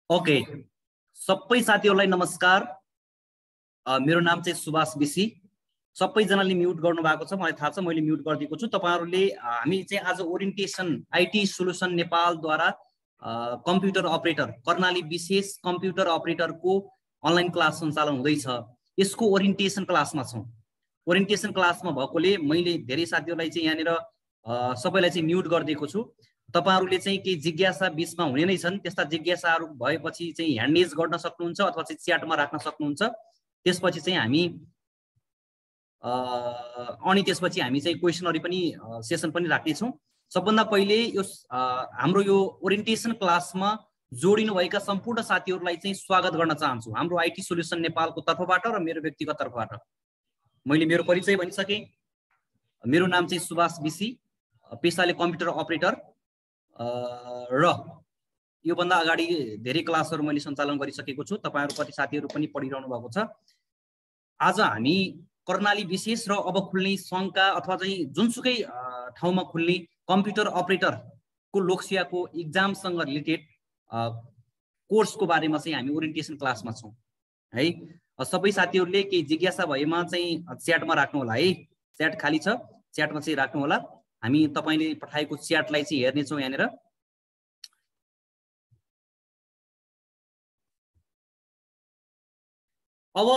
Okay, सबै साथीहरूलाई नमस्कार। मेरो नाम चाहिँ सुभाष बिसी। सबैजनाले म्युट गर्नु भएको छ, मलाई थाहा छ, मैले म्युट गरिदिएको छु। तपाईहरुले हामी चाहिँ आज ओरिएन्टेसन आईटी सोल्युसन नेपालद्वारा कम्प्युटर अपरेटर कर्णाली विशेष कम्प्युटर अपरेटरको अनलाइन क्लास सञ्चालन हुँदैछ। यसको ओरिएन्टेसन क्लासमा छौं। ओरिएन्टेसन क्लासमा भएकोले मैले धेरै साथीहरूलाई चाहिँ यहाँनिर सबैलाई चाहिँ म्युट गरिदिएको छु। तपाईहरुले चाहिँ केही जिज्ञासा बीचमा हुने नै छन्। त्यस्ता जिज्ञासाहरू भएपछि चाहिँ ह्यान्ड रेज गर्न सक्नुहुन्छ अथवा चाहिँ च्याटमा राख्न सक्नुहुन्छ। त्यसपछि चाहिँ हामी त्यसपछि हामी चाहिँ क्वेशनहरु पनि सेसन पनि राख्ने छौं। सबभन्दा पहिले यो हाम्रो यो ओरिएन्टेसन क्लासमा जोडिनु भएका सम्पूर्ण साथीहरूलाई चाहिँ स्वागत गर्न चाहन्छु हाम्रो आईटी सोल्युसन नेपालको तर्फबाट र मेरो व्यक्तिगत तर्फबाट। मैले मेरो परिचय भनिसके। मेरो नाम चाहिँ सुभाष बिसी, पेशाले कम्प्युटर अपरेटर र यो भन्दा अगाडि धेरै क्लासहरु मैले सञ्चालन गरिसकेको छु। तपाईहरु कति साथीहरु पनि पढिरहनु भएको छ। आज हामी कर्णाली विशेष र अब खुल्ने संघका अथवा चाहिँ जुनसुकै ठाउँमा खुल्ने कम्प्युटर अपरेटरको लोकसेवाको एक्जामसँग रिलेटेड कोर्सको बारेमा चाहिँ हामी ओरिएन्टेसन क्लासमा छौं है। सबै साथीहरुले केही जिज्ञासा भएमा चाहिँ च्याटमा राख्नु होला है। च्याट खाली छ, च्याटमा चाहिँ राख्नु होला। हामी तपाईले पठाएको च्याटलाई चाहिँ हेर्ने छौं यहाँनिर। अब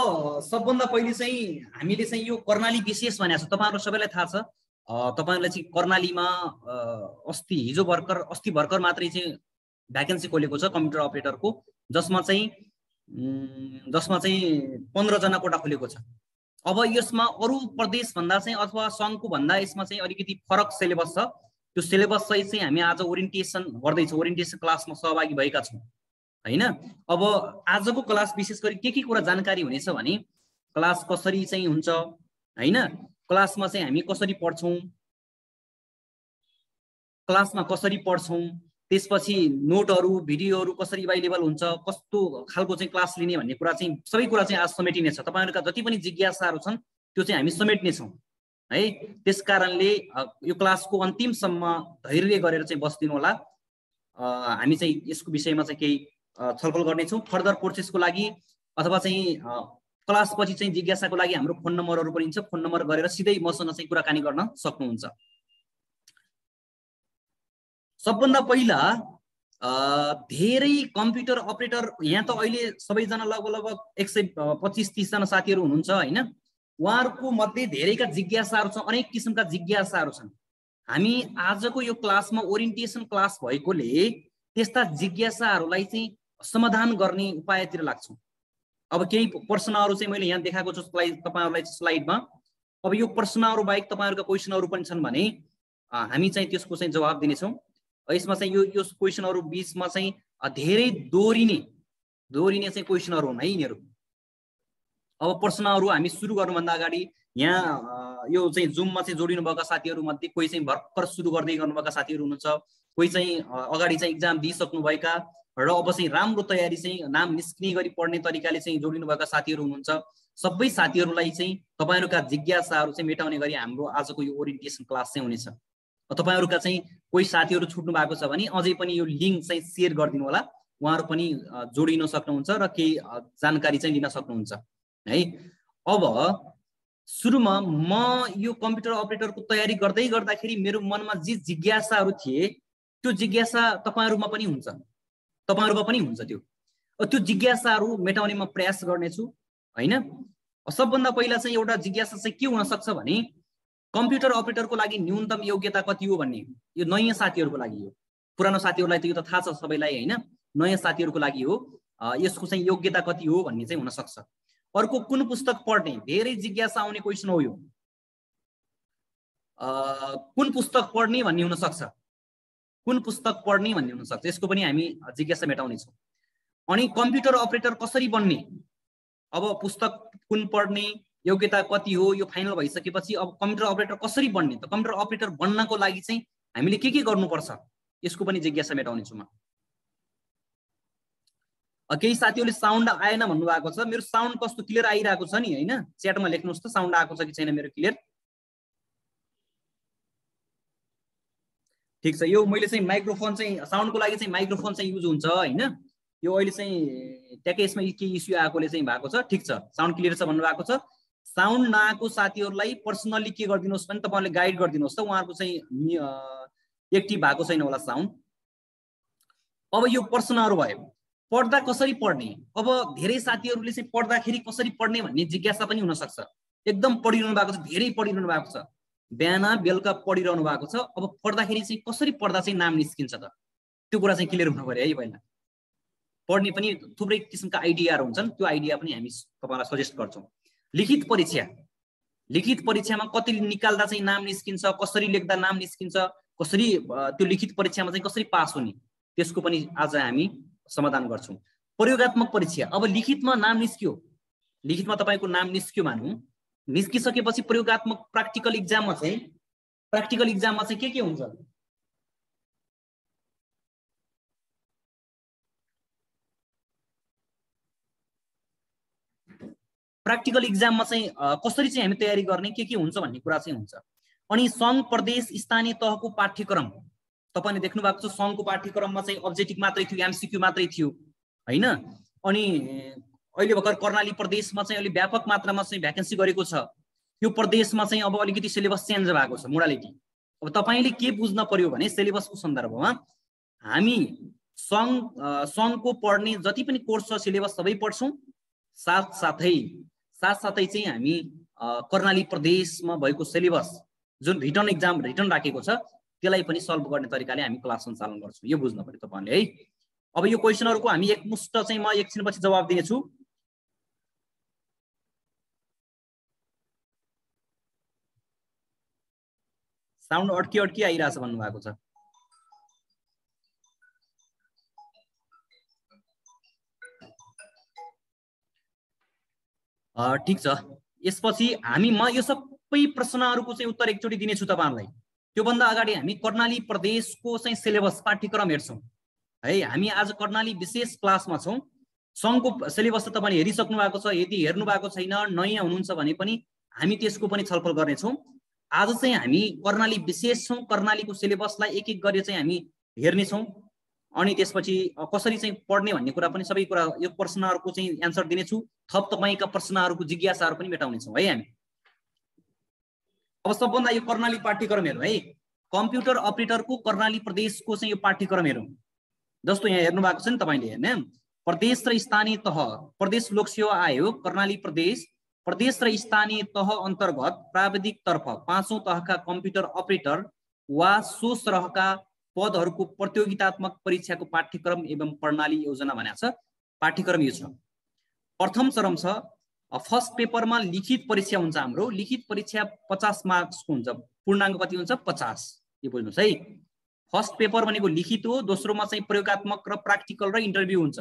सबभन्दा पहिले चाहिँ हामीले चाहिँ यो कर्णाली विशेष भनेको छ। तपाईहरु सबैलाई थाहा छ। तपाईहरुलाई चाहिँ कर्णालीमा अस्ति भर्खर मात्रै चाहिँ भ्याकेन्सी खोलेको छ कम्प्युटर अपरेटरको, जसमा चाहिँ 15 जना कोटा खोलेको छ। अब यसमा अरु प्रदेश भन्दा चाहिँ अथवा संघको भन्दा यसमा चाहिँ अलिकति फरक सिलेबस छ। त्यो सिलेबस चाहिँ हामी आज ओरिएन्टेसन गर्दै छौं, ओरिएन्टेसन क्लासमा सहभागी भएका छौं हैन। अब आजको क्लास विशेष गरी के कुरा जानकारी हुनेछ भने क्लास कसरी चाहिँ हुन्छ हैन, क्लासमा चाहिँ हामी कसरी पढ्छौं, क्लासमा कसरी पढ्छौं, त्यसपछि नोटहरु भिडियोहरु कसरी अवेलेबल हुन्छ, कस्तो खालको चाहिँ क्लास लिने भन्ने कुरा चाहिँ सबै कुरा चाहिँ आज समेटिने छ। तपाईहरुका जति पनि जिज्ञासाहरु छन् त्यो चाहिँ हामी समेट्ने छौं है। त्यसकारणले यो क्लासको अन्तिमसम्म धैर्य गरेर चाहिँ बस्दिनु होला। हामी चाहिँ यसको विषयमा चाहिँ केही छलफल गर्ने छौं। फर्दर प्रोसेसको लागि अथवा चाहिँ क्लास पछि चाहिँ जिज्ञासाको लागि हाम्रो फोन नम्बरहरु पनि छ। फोन नम्बर गरेर सिधै मसँग चाहिँ कुराकानी गर्न सक्नुहुन्छ। सबभन्दा पहिला धेरै कम्प्युटर अपरेटर यहाँ त अहिले सबैजना लगभग 125-30 जना साथीहरु हुनुहुन्छ हैन। उहाँहरुको मध्ये धेरैका जिज्ञासाहरु छन्, अनेक किसिमका जिज्ञासाहरु छन्। हामी आजको यो क्लासमा ओरिएन्टेसन क्लास भएकोले त्यस्ता जिज्ञासाहरुलाई चाहिँ समाधान गर्ने उपायतिर लाग्छौं। अब केही प्रश्नहरु चाहिँ मैले यहाँ देखाएको छु तपाईहरुलाई स्लाइडमा। अब यो प्रश्नहरु बाहेक तपाईहरुका क्वेशनहरु पनि छन् भने हामी चाहिँ त्यसको चाहिँ जवाफ दिने छौं। यसमा चाहिँ यो क्वेशनहरु बीचमा चाहिँ धेरै दोहोरिने चाहिँ क्वेशनहरु हुन् है यिनीहरु। अब प्रश्नहरु हामी सुरु गर्नुभन्दा अगाडि यहाँ यो चाहिँ जुममा चाहिँ जोडिनु भएका साथीहरु मध्ये कोही चाहिँ भर्खर सुरु गर्दै गर्नुभएका साथीहरु हुनुहुन्छ, कोही चाहिँ अगाडि चाहिँ एक्जाम दिइसक्नु भएका र अब चाहिँ राम्रो तयारी चाहिँ नाम निस्किने गरी पढ्ने तरिकाले चाहिँ जोडिनु भएका साथीहरु हुनुहुन्छ। सबै साथीहरुलाई चाहिँ तपाईहरुका जिज्ञासाहरु चाहिँ मेटाउने गरी हाम्रो आजको यो ओरिएन्टेसन क्लास चाहिँ हुनेछ। तपाईहरुका चाहिँ कोही साथीहरु छुट्नु भएको छ भने अझै पनि यो लिंक चाहिँ शेयर गरिदिनु होला। उहाँहरु पनि जोडिन सक्नुहुन्छ र केही जानकारी चाहिँ लिन सक्नुहुन्छ है। अब सुरुमा म यो कम्प्युटर अपरेटरको तयारी गर्दाखेरि मेरो मनमा जे जिज्ञासाहरु थिए त्यो जिज्ञासा तपाईहरुमा पनि हुन्छ, त्यो जिज्ञासाहरु मेटाउने म प्रयास गर्नेछु हैन। सबभन्दा पहिला चाहिँ एउटा जिज्ञासा चाहिँ के हुन सक्छ भने कम्प्युटर अपरेटरको लागि न्यूनतम योग्यता कति हो भन्ने। यो नयाँ साथीहरुको लागि हो, पुरानो साथीहरुलाई त यो त थाहा छ सबैलाई हैन। नयाँ साथीहरुको लागि हो यसको चाहिँ योग्यता कति हो भन्ने चाहिँ हुन सक्छ। अर्को कुन पुस्तक पढ्ने, धेरै जिज्ञासा आउने क्वेशन हो यो। कुन पुस्तक पढ्ने भन्ने हुन सक्छ, यसको पनि हामी जिज्ञासा मेटाउने छौं। अनि कम्प्युटर अपरेटर कसरी बन्ने, अब पुस्तक कुन पढ्ने, योग्यता कति हो, यो फाइनल भइसकेपछि अब कम्प्युटर अपरेटर कसरी बन्ने, त कम्प्युटर अपरेटर बन्नको लागि चाहिँ हामीले के गर्नुपर्छ यसको पनि जिज्ञासा मेटाउने छु म। केही साथीहरुले साउन्ड आएन भन्नु भएको छ। मेरो साउन्ड कस्तो क्लियर आइरहेको छ नि हैन, च्याटमा लेख्नुस् त साउन्ड आएको छ कि छैन मेरो क्लियर। ठीक छ। यो मैले चाहिँ माइक्रोफोन चाहिँ साउन्डको लागि चाहिँ माइक्रोफोन चाहिँ युज हुन्छ हैन। यो अहिले चाहिँ ट्याक्कै यसमा के इस्यु आएकोले चाहिँ भएको छ। ठिक छ, साउन्ड क्लियर छ भन्नुभएको छ। साउन्ड नआएको साथीहरूलाई पर्सनली के गरिदिनुहोस् भने तपाईँले गाइड गरिदिनुहोस् त, उहाँहरूको चाहिँ एक्टिभ भएको छैन होला साउन्ड। अब यो प्रश्नहरू भयो, पढ्दा कसरी पढ्ने। अब धेरै साथीहरूले चाहिँ पढ्दाखेरि कसरी पढ्ने भन्ने जिज्ञासा पनि हुनसक्छ। एकदम पढिरहनु भएको छ, धेरै पढिरहनु भएको छ, बिहान बेलुका पढिरहनु भएको छ। अब पढ्दाखेरि चाहिँ कसरी पढ्दा चाहिँ नाम निस्किन्छ त, त्यो कुरा चाहिँ क्लियर हुनु पर्यो है। पहिला पढ्ने पनि थुप्रै किसिमका आइडियाहरू हुन्छन्, त्यो आइडिया पनि हामी तपाईँलाई सजेस्ट गर्छौँ। लिखित परीक्षा, लिखित परीक्षामा कति निकाल्दा चाहिँ नाम निस्किन्छ, कसरी लेख्दा नाम निस्किन्छ, कसरी त्यो लिखित परीक्षामा चाहिँ कसरी पास हुने, त्यसको पनि आज हामी समाधान गर्छौँ। प्रयोगात्मक परीक्षा, अब लिखितमा नाम निस्क्यो, लिखितमा तपाईँको नाम निस्क्यो मानौँ, निस्किसकेपछि प्रयोगात्मक प्र्याक्टिकल इक्जाममा चाहिँ के हुन्छ। प्र्याक्टिकल इक्जाममा चाहिँ कसरी चाहिँ हामी तयारी गर्ने, के हुन्छ भन्ने कुरा चाहिँ हुन्छ। अनि सङ्घ प्रदेश स्थानीय तहको पाठ्यक्रम तपाईँले देख्नु भएको छ। सङ्घको पाठ्यक्रममा चाहिँ अब्जेक्टिभ मात्रै थियो, एमसिक्यू मात्रै थियो हैन। अनि अहिले भर्खर कर्णाली प्रदेशमा चाहिँ अलि व्यापक मात्रामा चाहिँ भ्याकेन्सी गरेको छ। यो प्रदेशमा चाहिँ अब अलिकति सिलेबस चेन्ज भएको छ, मोडालिटी। अब तपाईँले के बुझ्न पर्यो भने सिलेबसको सन्दर्भमा हामी सङ्घको पढ्ने जति पनि कोर्स छ सिलेबस सबै पढ्छौँ, साथसाथै चाहिँ हामी कर्णाली प्रदेशमा भएको सिलेबस जुन रिटर्न राखेको छ त्यसलाई पनि सल्भ गर्ने तरिकाले हामी क्लास सञ्चालन गर्छौँ। यो बुझ्नु पर्यो तपाईँले है। अब यो क्वेसनहरूको हामी एकमुष्ट चाहिँ म एकछिनपछि जवाब दिनेछु। साउन्ड अड्की आइरहेछ भन्नुभएको छ। ठिक छ, यसपछि म यो सबै प्रश्नहरूको चाहिँ उत्तर एकचोटि दिनेछु तपाईँहरूलाई। त्योभन्दा अगाडि हामी कर्णाली प्रदेशको चाहिँ सिलेबस पाठ्यक्रम हेर्छौँ है। हामी आज कर्णाली विशेष क्लासमा छौँ। सङ्घको सिलेबस त तपाईँले हेरिसक्नु भएको छ, यदि हेर्नु भएको छैन, नयाँ हुनुहुन्छ भने पनि हामी त्यसको पनि छलफल गर्नेछौँ। आज चाहिँ हामी कर्णाली विशेष छौँ, कर्णालीको सिलेबसलाई एक एक गरी चाहिँ हामी हेर्नेछौँ। अनि त्यसपछि कसरी चाहिँ पढ्ने भन्ने कुरा पनि सबै कुरा यो प्रश्नहरूको चाहिँ एन्सर दिनेछु। थप तपाईँका प्रश्नहरूको जिज्ञासाहरू पनि मेटाउनेछौँ है हामी। अब सबभन्दा यो कर्णाली पाठ्यक्रम हेरौँ है। कम्प्युटर अपरेटरको कर्णाली प्रदेशको चाहिँ यो पाठ्यक्रम हेरौँ। जस्तो यहाँ हेर्नु भएको छ नि तपाईँले होइन, प्रदेश र स्थानीय तह, प्रदेश लोक सेवा आयोग कर्णाली प्रदेश र स्थानीय तह अन्तर्गत प्राविधिक तर्फ 5औं तहका कम्प्युटर अपरेटर वा सो सरहका पदहरूको प्रतियोगितात्मक परीक्षाको पाठ्यक्रम एवं प्रणाली योजना भनेको छ। पाठ्यक्रम यो छ। प्रथम चरण छ, फर्स्ट पेपरमा लिखित परीक्षा हुन्छ। हाम्रो लिखित परीक्षा 50 मार्क्सको हुन्छ। पूर्णाङ्क कति हुन्छ? 50। यो बुझ्नुहोस् है। फर्स्ट पेपर भनेको लिखित हो, दोस्रोमा चाहिँ प्रयोगात्मक र प्र्याक्टिकल र इन्टरभ्यू हुन्छ।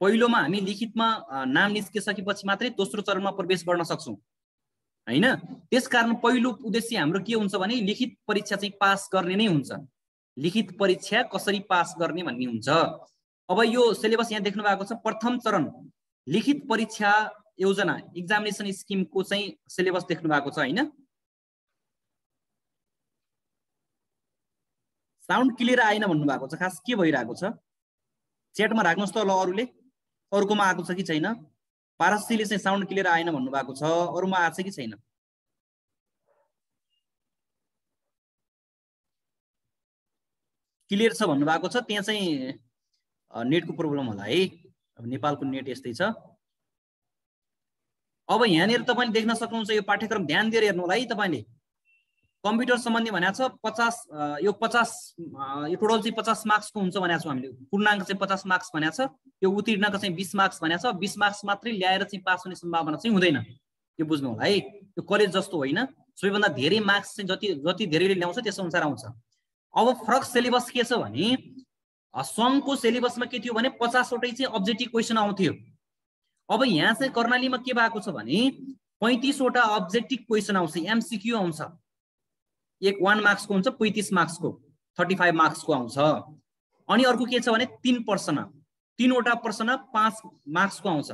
पहिलोमा हामी लिखितमा नाम निस्किसकेपछि मात्रै दोस्रो चरणमा प्रवेश गर्न सक्छौँ हैन। त्यसकारण पहिलो उद्देश्य हाम्रो के हुन्छ भने लिखित परीक्षा चाहिँ पास गर्ने नै हुन्छ। लिखित परीक्षा कसरी पास गर्ने भन्ने हुन्छ। अब यो सिलेबस यहाँ देख्नु भएको छ। प्रथम चरण लिखित परीक्षा योजना एक्जामिनेसन स्किमको चाहिँ सिलेबस देख्नु भएको छ हैन। साउन्ड क्लियर आएन भन्नुभएको छ, खास के भइरहेको छ? च्याटमा राख्नुहोस् त ल। अरूकोमा आएको छ कि छैन? पारसजीले चाहिँ साउन्ड क्लियर आएन भन्नुभएको छ, अरूमा आएको छ कि छैन? क्लियर छ भन्नुभएको छ। त्यहाँ चाहिँ नेटको प्रब्लम होला है। अब नेपालको नेट यस्तै छ। अब यहाँनिर तपाईँले देख्न सक्नुहुन्छ यो पाठ्यक्रम ध्यान दिएर हेर्नु होला है। तपाईँले कम्प्युटर सम्बन्धी भनेको छ 50 यो टोटल चाहिँ 50 मार्क्सको हुन्छ भनेको छ हामीले। पूर्णाङ्क चाहिँ 50 मार्क्स भनेको छ। यो उत्तीर्णको चाहिँ 20 मार्क्स भनेको छ। 20 मार्क्स मात्रै ल्याएर चाहिँ पास हुने सम्भावना चाहिँ हुँदैन। यो बुझ्नु होला है। यो कलेज जस्तो होइन। सबैभन्दा धेरै मार्क्स चाहिँ जति धेरैले ल्याउँछ त्यस अनुसार आउँछ। अब फरक सिलेबस के छ भने सङ्घको सिलेबसमा के थियो भने 50 वटै चाहिँ अब्जेक्टिभ क्वेसन आउँथ्यो। अब यहाँ चाहिँ कर्णालीमा के भएको छ भने 35 वटा अब्जेक्टिभ क्वेसन आउँछ, एमसिक्यू आउँछ। 1 मार्क्सको हुन्छ, 35 मार्क्सको 35 मार्क्सको आउँछ। अनि अर्को के छ भने 3 प्रश्न, 3 वटा प्रश्न 5 मार्क्सको आउँछ।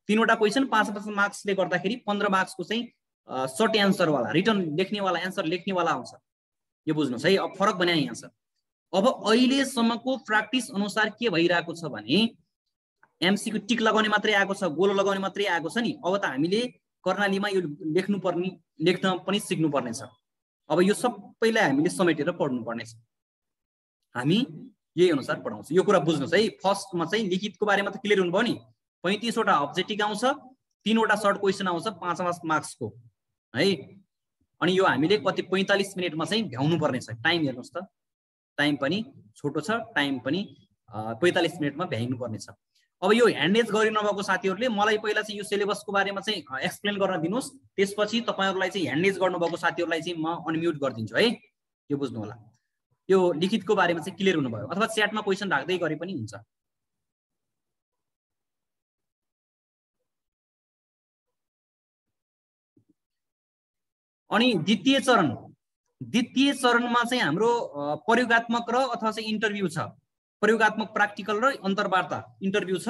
3 वटा क्वेसन 5 मार्क्सले गर्दाखेरि 15 मार्क्सको चाहिँ सर्ट एन्सर वाला रिटर्न लेख्नेवाला एन्सर लेख्नेवाला आउँछ। यो बुझ्नुहोस् है। अब फरक भने यहाँ छ। अब अहिलेसम्मको प्र्याक्टिस अनुसार के भइरहेको छ भने एमसीक्यू टिक लगाउने मात्रै आएको छ, गोलो लगाउने मात्रै आएको छ नि। अब त हामीले कर्णालीमा यो लेख्न पनि सिक्नु पर्नेछ। अब यो सबैलाई हामीले समेटेर पढ्नु पर्नेछ। हामी यही अनुसार पढाउँछौँ। यो कुरा बुझ्नुहोस् है। फर्स्टमा चाहिँ लिखितको बारेमा त क्लियर हुनुभयो नि। 35 वटा अब्जेक्टिभ आउँछ, 3 वटा सर्ट क्वेसन आउँछ 5 मार्क्सको है। अनि यो हामीले कति 45 मिनटमा चाहिँ भ्याउनु पर्नेछ। टाइम हेर्नुहोस् त, टाइम पनि छोटो छ, टाइम पनि 45 मिनटमा भ्याइनु पर्नेछ। अब यो ह्यान्डेज गरि नभएको साथीहरूले मलाई पहिला चाहिँ यो सिलेबसको बारेमा चाहिँ एक्सप्लेन गर्न दिनुहोस्। त्यसपछि तपाईहरुलाई चाहिँ ह्यान्डेज गर्नुभएको साथीहरूलाई चाहिँ म अनम्युट गरिदिन्छु है। यो बुझ्नु होला। यो लिखितको बारेमा चाहिँ क्लियर हुनुभयो, अथवा च्याटमा क्वेसन राख्दै गरे पनि हुन्छ। अनि द्वितीय चरणमा चाहिँ हाम्रो प्रयोगात्मक र अथवा चाहिँ इन्टरभ्यू छ। प्रयोगात्मक प्र्याक्टिकल र अन्तर्वार्ता इन्टरभ्यू छ।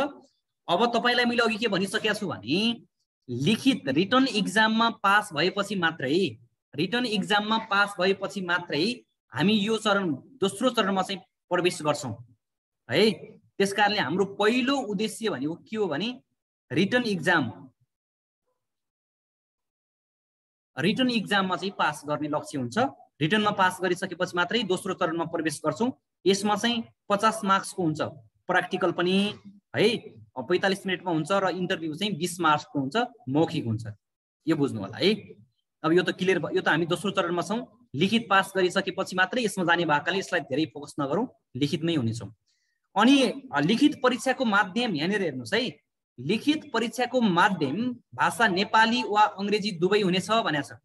अब तपाईलाई मैले अघि के भनिसकेको छु भने लिखित रिटन एक्जाममा पास भएपछि मात्रै हामी यो चरण दोस्रो चरणमा चाहिँ प्रवेश गर्छौं है। त्यसकारणले हाम्रो पहिलो उद्देश्य भनेको के हो भने रिटन एक्जाममा चाहिँ पास गर्ने लक्ष्य हुन्छ। रिटनमा पास गरिसकेपछि मात्रै दोस्रो चरणमा प्रवेश गर्छौं। यसमा चाहिँ 50 मार्क्सको हुन्छ, प्र्याक्टिकल पनि है 45 मिनटमा हुन्छ र इन्टरभ्यू चाहिँ 20 मार्क्सको हुन्छ, मौखिक हुन्छ। यो बुझ्नु होला है। अब यो त क्लियर भयो। यो त हामी दोस्रो चरणमा छौं। लिखित पास गरिसकेपछि मात्रै यसमा जाने भएकाले यसलाई धेरै फोकस नगरौं, लिखितमै हुनेछौं। अनि लिखित परीक्षाको माध्यम यहाँनिर हेर्नुस् है। लिखित परीक्षाको माध्यम भाषा नेपाली वा अंग्रेजी दुवै हुनेछ भनेको छ।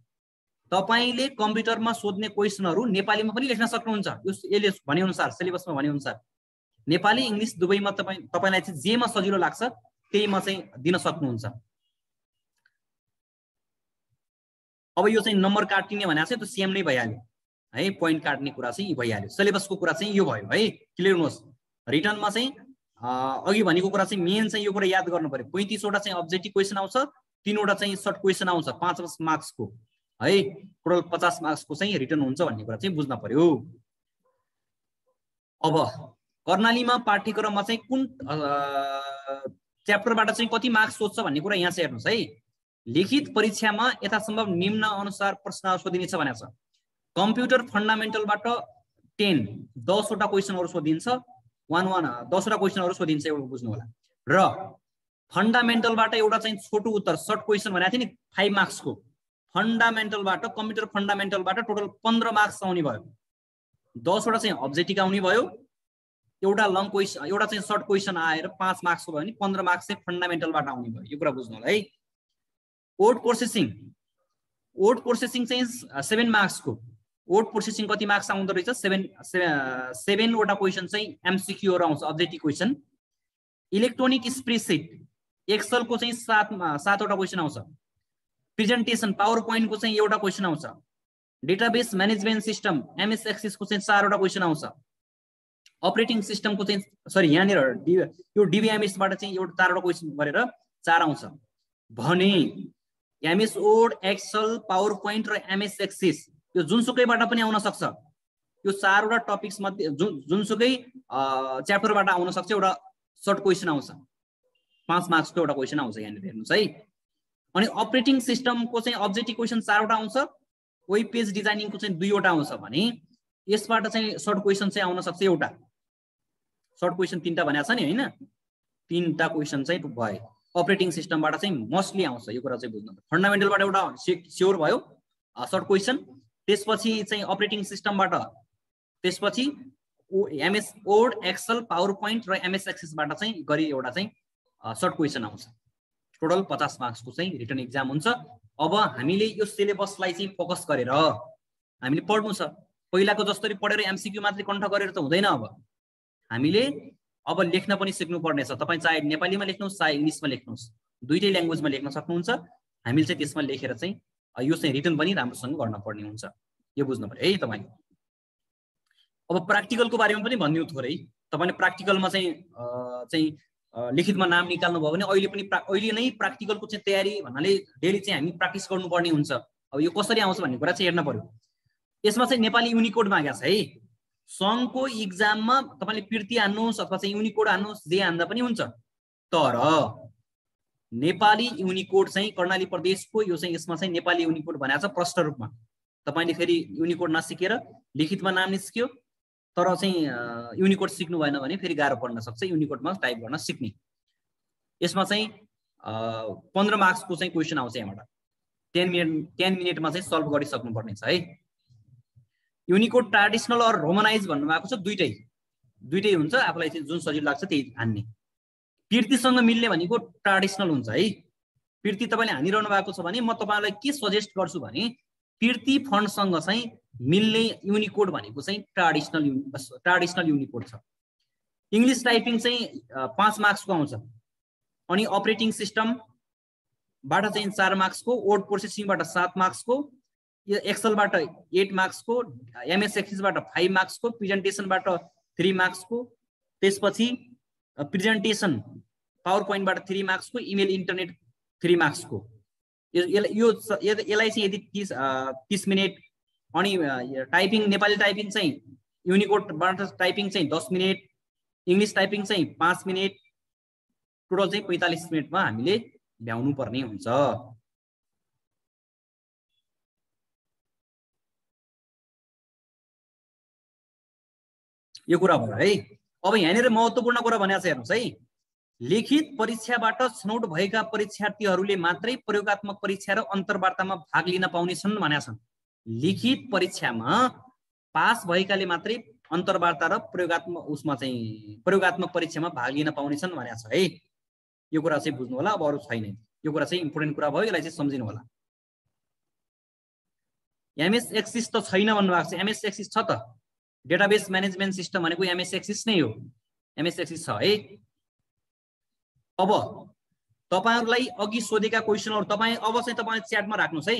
तपाईले कम्प्युटरमा सोध्ने क्वेशनहरु नेपालीमा पनि लेख्न सक्नुहुन्छ। यसले भने अनुसार सिलेबसमा भने अनुसार नेपाली इंग्लिश दुवैमा तपाईलाई चाहिँ जेमा सजिलो लाग्छ त्यहीमा चाहिँ दिन सक्नुहुन्छ। अब यो चाहिँ नम्बर काट्ने भनेको चाहिँ त्यो सेम नै भइहाल्यो है। पोइन्ट काट्ने कुरा चाहिँ भइहाल्यो। सिलेबसको कुरा चाहिँ यो भयो है। क्लियर हुनुहोस्। रिटनमा चाहिँ अघि भनेको कुरा चाहिँ मेन चाहिँ यो कुरा याद गर्नु पर्यो। 35 वटा चाहिँ अब्जेक्टिभ क्वेशन आउँछ, 3 वटा चाहिँ सर्ट क्वेशन आउँछ 5 मार्क्सको है। टोटल 50 मार्क्सको चाहिँ रिटर्न हुन्छ भन्ने कुरा चाहिँ बुझ्न पर्यो। अब कर्णालीमा पाठ्यक्रममा चाहिँ कुन च्याप्टरबाट चाहिँ कति मार्क्स सोध्छ भन्ने कुरा यहाँ चाहिँ हेर्नुस् है। लिखित परीक्षामा यथासम्भव निम्न अनुसार प्रश्न सोधिनेछ भनेको छ। कम्प्युटर फन्डामेन्टलबाट 10 वटा क्वेशनहरु सोधिन्छ। 10 वटा क्वेशनहरु सोधिन्छ, एउटा बुझ्नु होला। र फन्डामेन्टलबाट एउटा चाहिँ छोटो उत्तर सर्ट क्वेशन भनेको थियो नि 5 मार्क्सको। फन्डामेन्टलबाट कम्प्युटर फन्डामेन्टलबाट टोटल 15 मार्क्स आउने भयो। 10 वटा चाहिँ अब्जेक्टिभ आउने भयो, एउटा लङ क्वेशन एउटा चाहिँ सर्ट क्वेशन आएर 5 मार्क्सको भयो भने 15 मार्क्स चाहिँ फन्डामेन्टलबाट आउने भयो। यो कुरा बुझ्नु होला है। वर्ड प्रोसेसिङ चाहिँ 7 मार्क्सको। वर्ड प्रोसेसिङ कति मार्क्स आउँदो रहेछ? 7 वटा क्वेशन चाहिँ एमसीक्यूहरु आउँछ, objective question. Electronic spreadsheet Excel को चाहिँ 7 वटा क्वेशन आउँछ। प्रेजेन्टेसन पावर पोइन्ट को चाहिँ एउटा क्वेशन आउँछ। Database management system MS Access को चाहिँ 4 वटा क्वेशन आउँछ। अपरेटिङ सिस्टम को चाहिँ सरी यहाँनिर यो डीबीएमएस बाट चाहिँ एउटा 4 वटा क्वेशन गरेर 4 आउँछ भने MS Word Excel PowerPoint र एमएस एक्सेस यो जुनसुकैबाट पनि आउन सक्छ। यो 4 वटा टपिक्स मध्ये जुनसुकै च्याप्टरबाट आउन सक्छ। एउटा सर्ट क्वेशन आउँछ, 5 मार्क्सको एउटा क्वेशन आउँछ यहाँनिर हेर्नुस् है। अनि अपरेटिङ सिस्टमको चाहिँ अब्जेक्टिभ क्वेशन 4 वटा आउँछ। वेब पेज डिजाइनिङको चाहिँ 2 वटा आउँछ भने यसबाट चाहिँ सर्ट क्वेशन चाहिँ आउन सक्छ एउटा। सर्ट क्वेशन 3टा भनेको छ नि हैन, 3टा क्वेशन चाहिँ भयो। अपरेटिङ सिस्टमबाट चाहिँ मोस्टली आउँछ। यो कुरा चाहिँ बुझ्नु। फन्डामेन्टलबाट एउटा स्योर भयो सर्ट क्वेशन, त्यसपछि चाहिँ अपरेटिङ सिस्टमबाट, त्यसपछि MS Word Excel PowerPoint र एमएस एक्सेसबाट चाहिँ गरी एउटा चाहिँ सर्ट क्वेशन आउँछ। टोटल 50 मार्क्सको चाहिँ रिटन एक्जाम हुन्छ। अब हामीले यो सिलेबसलाई चाहिँ फोकस गरेर हामीले पढ्नु छ। पहिलाको जस्तै पढेर एमसीक्यू मात्रै कन्ठ गरेर त हुँदैन। अब हामीले अब लेख्न पनि सिक्नु पर्नेछ। तपाई चाहे नेपालीमा लेख्नुस् चाहे इंग्लिशमा लेख्नुस्, दुईटै ल्याङ्ग्वेजमा लेख्न सक्नुहुन्छ। हामीले चाहिँ त्यसमा लेखेर चाहिँ यो चाहिँ रिटन पनि राम्रोसँग गर्न पर्ने हुन्छ। यो बुझ्नु पर्यो है तपाई। अब प्र्याक्टिकलको बारेमा पनि भन्दिउ थोरै। तपाईले प्र्याक्टिकलमा चाहिँ लिखितमा नाम निकाल्नु भयो भने अहिले नै प्र्याक्टिकलको चाहिँ तयारी भन्नाले डेली चाहिँ हामी प्र्याक्टिस गर्नुपर्ने हुन्छ। अब यो कसरी आउँछ भन्ने कुरा चाहिँ हेर्न पर्यो। यसमा चाहिँ नेपाली युनिकोड मागेको छ है। सङ्घको एक्जाममा तपाईले पिर्ती हान्नुस् अथवा चाहिँ युनिकोड हान्नुस्, जे हान्दा पनि हुन्छ। तर नेपाली युनिकोड चाहिँ कर्णाली प्रदेशको यो चाहिँ यसमा चाहिँ नेपाली युनिकोड भनेको छ प्रष्ट रूपमा। तपाईले फेरि युनिकोड नसिकेर लिखितमा नाम निस्क्यो तर चाहिँ युनिकोड सिक्नु भएन भने फेरि गाह्रो पर्न सक्छ युनिकोडमा टाइप गर्न सिक्ने। यसमा चाहिँ 15 मार्क्सको चाहिँ क्वेसन आउँछ यहाँबाट 10 मिनेटमा चाहिँ सल्भ गरिसक्नु पर्ने छ है। युनिकोड ट्रेडिसनल अर रोमनाइज भन्नु भएको छ, दुईटै हुन्छ, आफूलाई चाहिँ जुन सजिलो लाग्छ त्यही हान्ने। पिर्तीसँग मिल्ने भनेको ट्रेडिसनल हुन्छ है। पिर्ती तपाईले हानिरहनु भएको छ भने म तपाईलाई के सजेस्ट गर्छु भने पिर्ती फन्टसँग चाहिँ मिल्ने युनिकोड भनेको चाहिँ ट्रेडिसनल युनिकोड छ। इंग्लिश टाइपिङ चाहिँ 5 मार्क्सको आउँछ, अनि अपरेटिङ सिस्टमबाट चाहिँ 4 मार्क्सको, वर्ड प्रोसेसिङबाट 7 मार्क्सको, एक्सेलबाट 8 मार्क्सको, एमएस एक्सेसबाट 5 मार्क्सको, प्रेजेन्टेसनबाट 3 मार्क्सको, त्यसपछि प्रेजेन्टेसन पावर पोइन्टबाट 3 मार्क्सको, इमेल इन्टरनेट 3 मार्क्सको। यसलाई चाहिँ यदि 30 मिनेट, अनि टाइपिङ नेपाली टाइपिङ चाहिँ युनिकोडबाट टाइपिङ चाहिँ 10 मिनेट, इंग्लिश टाइपिङ चाहिँ 5 मिनेट, टोटल चाहिँ 45 मिनेटमा हामीले भ्याउनु पर्ने हुन्छ। यो कुरा भयो है। अब यहाँनिर महत्त्वपूर्ण कुरा भनेको छ हेर्नुस् है, लिखित परीक्षाबाट छनौट भएका परीक्षार्थीहरूले मात्रै प्रयोगात्मक परीक्षा र अन्तर्वार्तामा भाग लिन पाउनेछन् भनेका छन्। लिखित परीक्षामा पास भएकाले मात्रै अन्तर्वार्ता र प्रयोगात्मक परीक्षामा भाग लिन पाउनेछन् भनेको छ है। यो कुरा चाहिँ बुझ्नु होला, अब अरु छैन। यो कुरा चाहिँ इम्पोर्टेन्ट कुरा भयो, यसलाई चाहिँ सम्झिनु होला। एमएस एक्सिस त छैन भन्नुभएको छ, एमएस एक्सिस छ त। डेटाबेस म्यानेजमेन्ट सिस्टम भनेको एमएस एक्सिस नै हो, एमएस एक्सिस छ है। अब तपाईहरुलाई अघि सोधेका क्वेशनहरु अब चाहिँ तपाईले च्याटमा राख्नुस् है।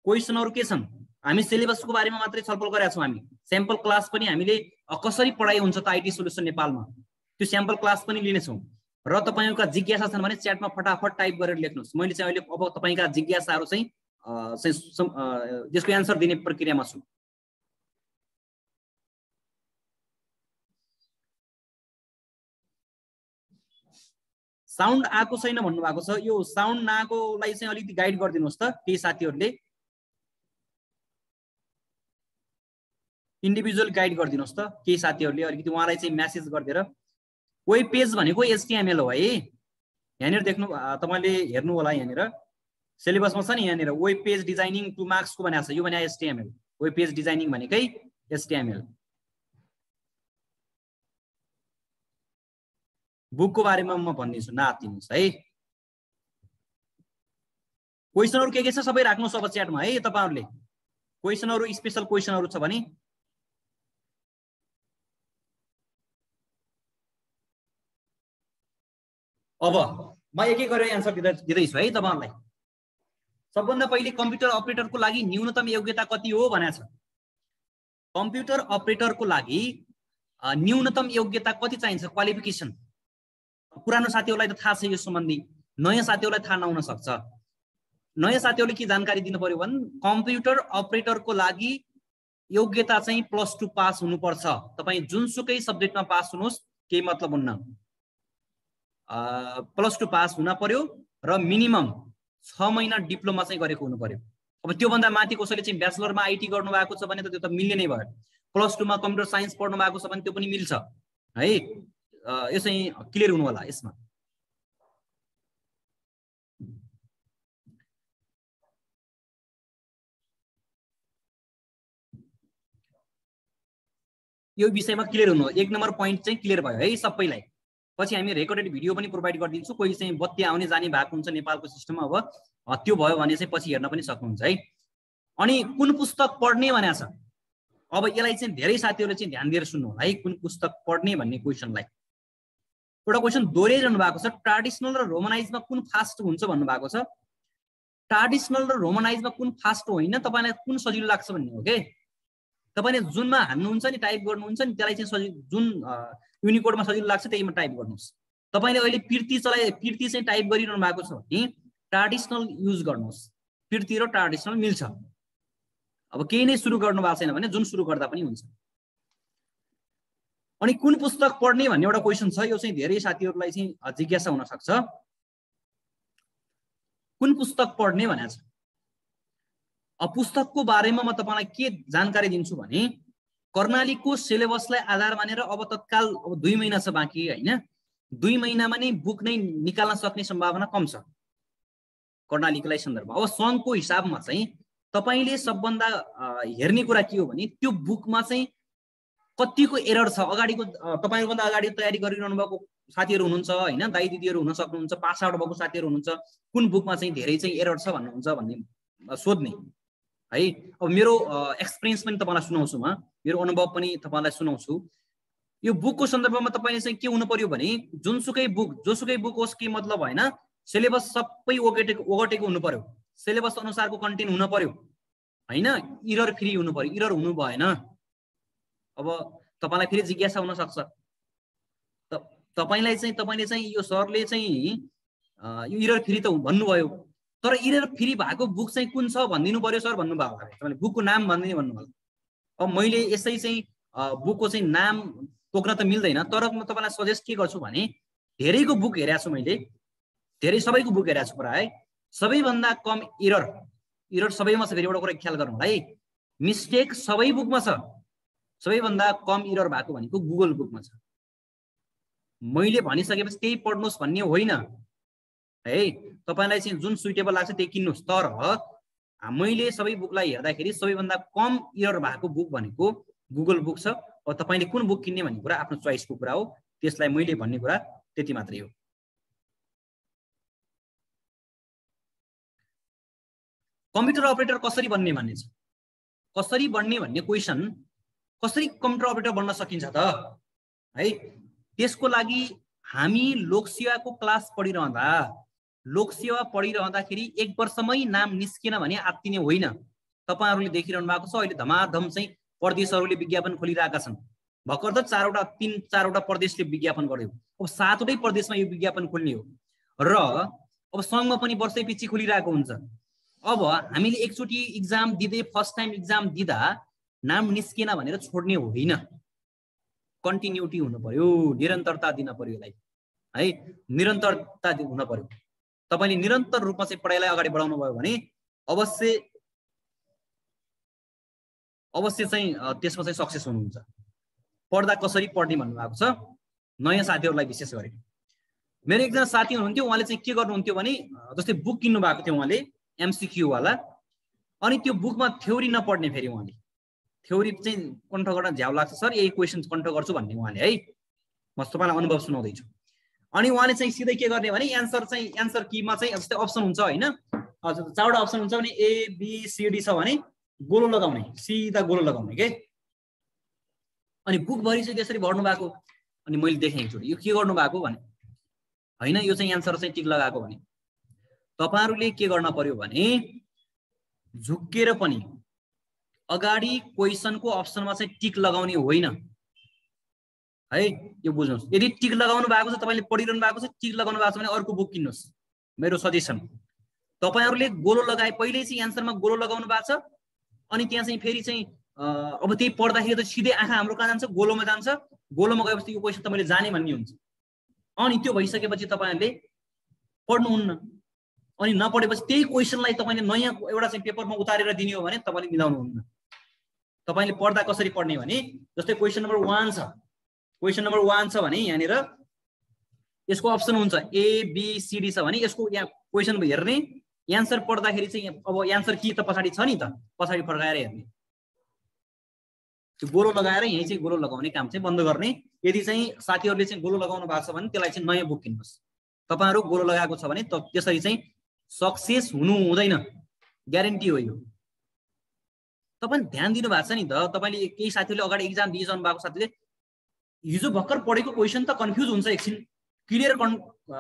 क्वेशनहरु के छन्? हामी सिलेबसको बारेमा मात्रै छलफल गरेका छौं। हामी स्याम्पल क्लास पनि हामीले कसरी पढाइ हुन्छ त आईटी सोलुसन नेपालमा त्यो स्याम्पल क्लास पनि लिने छौं। र तपाईहरुका जिज्ञासा छन् भने च्याटमा फटाफट टाइप गरेर लेख्नुस्। मैले चाहिँ अहिले अब तपाईका जिज्ञासाहरु चाहिँ त्यसको एन्सर दिने प्रक्रियामा छु। साउन्ड आएको छैन भन्नु भएको छ, यो साउन्ड नआएकोलाई चाहिँ अलिकति गाइड गरिदिनुस् त केही साथीहरुले। इन्डिभिजुअल गाइड गरिदिनुस् त केही साथीहरुले अलिकति उहाँलाई चाहिँ मेसेज गरिदिएर। वेब पेज भनेको एचटीएमएल हो है। यहाँनिर देख्नु तपाईले हेर्नु होला, यहाँनिर सिलेबसमा छ नि, यहाँनिर वेब पेज डिजाइनिङ 2 मार्क्सको भनेको छ। यो भने एचटीएमएल, वेब पेज डिजाइनिङ भनेकै एचटीएमएल। बुकको बारेमा म भन्दिन्छु, नआत्तिनुस् है। क्वेशनहरु के छ सबै राख्नुस् अब च्याटमा है। तपाईहरुले क्वेशनहरु स्पेशल क्वेशनहरु छ भने अब म एक एक गरेर एन्सर दिँदै छु है तपाईहरुलाई। सबभन्दा पहिले कम्प्युटर अपरेटरको लागि न्यूनतम योग्यता कति हो भनेको छ। कम्प्युटर अपरेटरको लागि न्यूनतम योग्यता कति चाहिन्छ, क्वालिफिकेसन। पुरानो साथीहरुलाई त थाहा छ यो सम्बन्धी, नयाँ साथीहरुलाई थाहा नहुन सक्छ। नयाँ साथीहरुले के जानकारी दिनु पर्यो भने कम्प्युटर अपरेटरको लागि योग्यता चाहिँ +2 पास हुनुपर्छ। तपाई जुनसुकै सब्जेक्टमा पास हुनुहोस् केही मतलब हुन्न, +2 पास हुन पर्यो र मिनिमम 6 महिना डिप्लोमा चाहिँ गरेको हुनु पर्यो। अब त्यो भन्दा माथि कसैले चाहिँ ब्याचलरमा आईटी गर्नु भएको छ भने त त्यो त मिल्ने नै भयो। +2 मा कम्प्युटर साइन्स पढ्नु भएको छ भने त्यो पनि मिल्छ है। यो चाहिँ क्लियर हुनु होला यसमा। यो विषयमा क्लियर हुनु, 1 नम्बर पोइन्ट चाहिँ क्लियर भयो है सबैलाई। पछि हामी रेकर्डेड भिडियो पनि प्रोभाइड गरिदिन्छु। कोही चाहिँ बत्ती आउने जाने भएको हुन्छ नेपालको सिस्टममा, अब त्यो भयो भने चाहिँ पछि हेर्न पनि सक्नुहुन्छ है। अनि कुन पुस्तक पढ्ने भनेको छ। अब यसलाई चाहिँ धेरै साथीहरुले चाहिँ ध्यान दिएर सुन्नु होला है, कुन पुस्तक पढ्ने भन्ने क्वेशनलाई। एउटा क्वेशन दोहोऱ्याइरहनु भएको छ, ट्रेडिसनल र रोमनाइजमा कुन फास्ट हुन्छ भन्नु भएको छ। ट्रेडिसनल र रोमनाइजमा कुन फास्ट होइन, तपाईलाई कुन सजिलो लाग्छ भन्ने हो के। तपाईले जुनमा हान्नुहुन्छ नि, टाइप गर्नुहुन्छ नि, त्यसलाई चाहिँ सजिलो, जुन युनिकोडमा सजिलो लाग्छ त्यहीमा टाइप गर्नुस्। तपाईले अहिले पिर्ती चाहिँ टाइप गरिरहनु भएको छ भने ट्रेडिसनल युज गर्नुस्। पिर्ती र ट्रेडिसनल मिल्छ। अब केही नै सुरु गर्नु भएको छैन भने जुन सुरु गर्दा पनि हुन्छ। अनि कुन पुस्तक पढ्ने भन्ने एउटा क्वेसन छ। यो चाहिँ धेरै साथीहरूलाई चाहिँ जिज्ञासा हुन सक्छ। कुन पुस्तक पढ्ने भनेको छ। पुस्तकको बारेमा म तपाईलाई के जानकारी दिन्छु भने कर्णालीको सिलेबसलाई आधार मानेर अब तत्काल 2 महिना छ बाँकी हैन। 2 महिनामा नै बुक नै निकाल्न सक्ने सम्भावना कम छ कर्णालीको सन्दर्भमा। अब सङ्घको हिसाबमा चाहिँ तपाईले सबभन्दा हेर्ने कुरा के हो भने त्यो बुकमा चाहिँ कतिको एरर छ। अगाडिको तपाईहरुभन्दा अगाडि तयारी गरिरहनु भएको साथीहरु हुनुहुन्छ हैन, दाइ दिदीहरु हुन सक्नुहुन्छ, पास आउट भएको साथीहरु हुनुहुन्छ, कुन बुकमा चाहिँ धेरै चाहिँ एरर छ भन्नुहुन्छ भन्ने सोध्ने है। अब मेरो एक्सपिरियन्स पनि तपाईलाई सुनाउँछु, म मेरो अनुभव पनि तपाईलाई सुनाउँछु। यो बुकको सन्दर्भमा तपाईले चाहिँ के हुनु पर्यो भने जुनसुकै बुक जोसुकै बुक होस् के मतलब हैन, सिलेबस सबै ओगटेको हुनु पर्यो, सिलेबस अनुसारको कन्टेन्ट हुनु पर्यो हैन, एरर फ्री हुनु पर्यो। एरर हुनु भएन। अब तपाईलाई फेरि जिज्ञासा हुन सक्छ तपाईले चाहिँ यो सरले चाहिँ यो एरर फ्री त भन्नुभयो, तर एरर फ्री भएको बुक चाहिँ कुन छ भनिदिनु पर्यो सर भन्नुभयो होला। तपाईले बुकको नाम भनिदिनु भन्नुभयो। अब मैले यसै चाहिँ बुकको चाहिँ नाम तोक्न त मिल्दैन, तर म तपाईलाई सजेस्ट के गर्छु भने धेरैको बुक हेरेको छु मैले, धेरै सबैको बुक हेरेको छु प्राय। सबैभन्दा कम एरर सबैमा छ। फेरि एउटा कुरा ख्याल गर्नु है, मिस्टेक सबै बुकमा छ। सबैभन्दा कम एरर भएको भनेको गुगल बुकमा छ। मैले भनिसकेपछि त्यही पढ्नुस् भन्ने होइन है। तपाईलाई चाहिँ जुन सुइटेबल लाग्छ त्यही किन्नुस्, तर मैले सबै बुकलाई हेर्दाखेरि सबैभन्दा कम एरर भएको बुक भनेको गुगल बुक छ। अब तपाईले कुन बुक किन्ने भन्ने कुरा आफ्नो चोइसको कुरा हो, त्यसलाई मैले भन्ने कुरा त्यति मात्रै हो। कम्प्युटर अपरेटर कसरी बन्ने भन्ने छ। कसरी बन्ने भन्ने क्वेसन, कसरी कम्प्युटर अपरेटर बन्न सकिन्छ त है। त्यसको लागि हामी लोकसेवाको क्लास पढिरहँदाखेरि 1 वर्षमै नाम निस्केन भने आत्तिने होइन। तपाईहरुले देखिरहनु भएको छ अहिले धमाधम चाहिँ प्रदेशहरुले विज्ञापन खोलिरहेका छन्। भर्खर त 3-4वटा प्रदेशले विज्ञापन गर्यो। अब 7वटै प्रदेशमा यो विज्ञापन खोल्ने हो र अब सङ्घमा पनि वर्षैपछि खोलिरहेको हुन्छ। अब हामीले एकचोटी एक्जाम दिँदै फर्स्ट टाइम एक्जाम दिँदा नाम निस्केन भनेर छोड्ने होइन। कन्टिन्युटी हुनु पर्यो, निरन्तरता दिन पर्यो यसलाई है, निरन्तरता हुन पर्यो। तपाईले निरन्तर रूपमा चाहिँ पढाइलाई अगाडि बढाउनु भयो भने अवश्य चाहिँ त्यसमा चाहिँ सक्सेस हुनुहुन्छ। पढ्दा कसरी पढ्ने भन्नुभएको छ नयाँ साथीहरूलाई विशेष गरी। मेरो एकजना साथी हुनुहुन्थ्यो, उहाँले चाहिँ के गर्नुहुन्थ्यो भने जस्तै बुक किन्नु भएको थियो उहाँले एमसीक्यू वाला, अनि त्यो बुकमा थ्योरी नपढ्ने। फेरि उहाँले थ्योरी चाहिँ कण्ठ गर्न झ्याउ लाग्छ सर, यही क्वेसन कण्ठ गर्छु भन्ने उहाँले है। म तपाईलाई अनुभव सुनाउँदैछु। अनि उहाँले चाहिँ सिधै के गर्ने भने एन्सर कीमा चाहिँ जस्तै अप्सन हुन्छ हैन, 4वटा अप्सन हुन्छ भने ए बी सी डी छ भने गोलो लगाउने, सिधा गोलो लगाउने के। अनि बुकभरि चाहिँ त्यसरी भर्नु भएको। अनि मैले देखेँ एकचोटि यो के गर्नु भएको भने हैन, यो चाहिँ एन्सर चाहिँ टिक लगाएको भने तपाईहरुले के गर्न पर्यो भने झुक्केर पनि अगाडि क्वेसनको अप्सनमा चाहिँ टिक लगाउने होइन है। यो बुझ्नुस्। यदि टिक लगाउनु भएको छ, तपाईले पढिरहनु भएको छ, टिक लगाउनु भएको छ भने अर्को बुक किन्नुस्। मेरो सजेसन, तपाईहरुले गोलो लगाए पहिले चाहिँ एन्सरमा गोलो लगाउनु भएको छ, अनि त्यहाँ चाहिँ फेरि चाहिँ अब त्यही पढ्दाखेरि त सिधै आँखा हाम्रो कहाँ जान्छ, गोलोमा जान्छ। गोलोमा गएपछि यो क्वेसन तपाईले जाने भन्ने हुन्छ। अनि त्यो भइसकेपछि तपाईहरुले पढ्नुहुन्न। अनि नपढेपछि त्यही क्वेसनलाई तपाईले नयाँ एउटा चाहिँ पेपरमा उतारेर दिने हो भने तपाईले मिलाउनुहुन्न। तपाईले पढ्दा कसरी पढ्ने भने जस्तै क्वेसन नम्बर 1 छ, क्वेसन नम्बर 1 छ भने यहाँनिर यसको अप्सन हुन्छ ए बी सी डी छ भने यसको यहाँ क्वेसन हेर्ने, एन्सर पढ्दाखेरि चाहिँ अब एन्सर की त पछाडी छ नि त, पछाडी फर्काएर हेर्ने। त्यो गोलो लगाएर यही चाहिँ गोलो लगाउने काम चाहिँ बन्द गर्ने। यदि चाहिँ साथीहरुले चाहिँ गोलो लगाउनु भएको छ भने त्यसलाई चाहिँ नयाँ बुक किन्नुस्। तपाईहरु गोलो लगाएको छ भने त्यसरी चाहिँ सक्सेस हुनु हुँदैन, ग्यारेन्टी हो यो। तपाईले ध्यान दिनु भएको छ नि त। तपाईले केही साथीहरुले अगाडि एक्जाम दिइसक्नु भएको साथीले हिजो भर्खर पढेको क्वेसन त कन्फ्युज हुन्छ, एकछिन क्लियर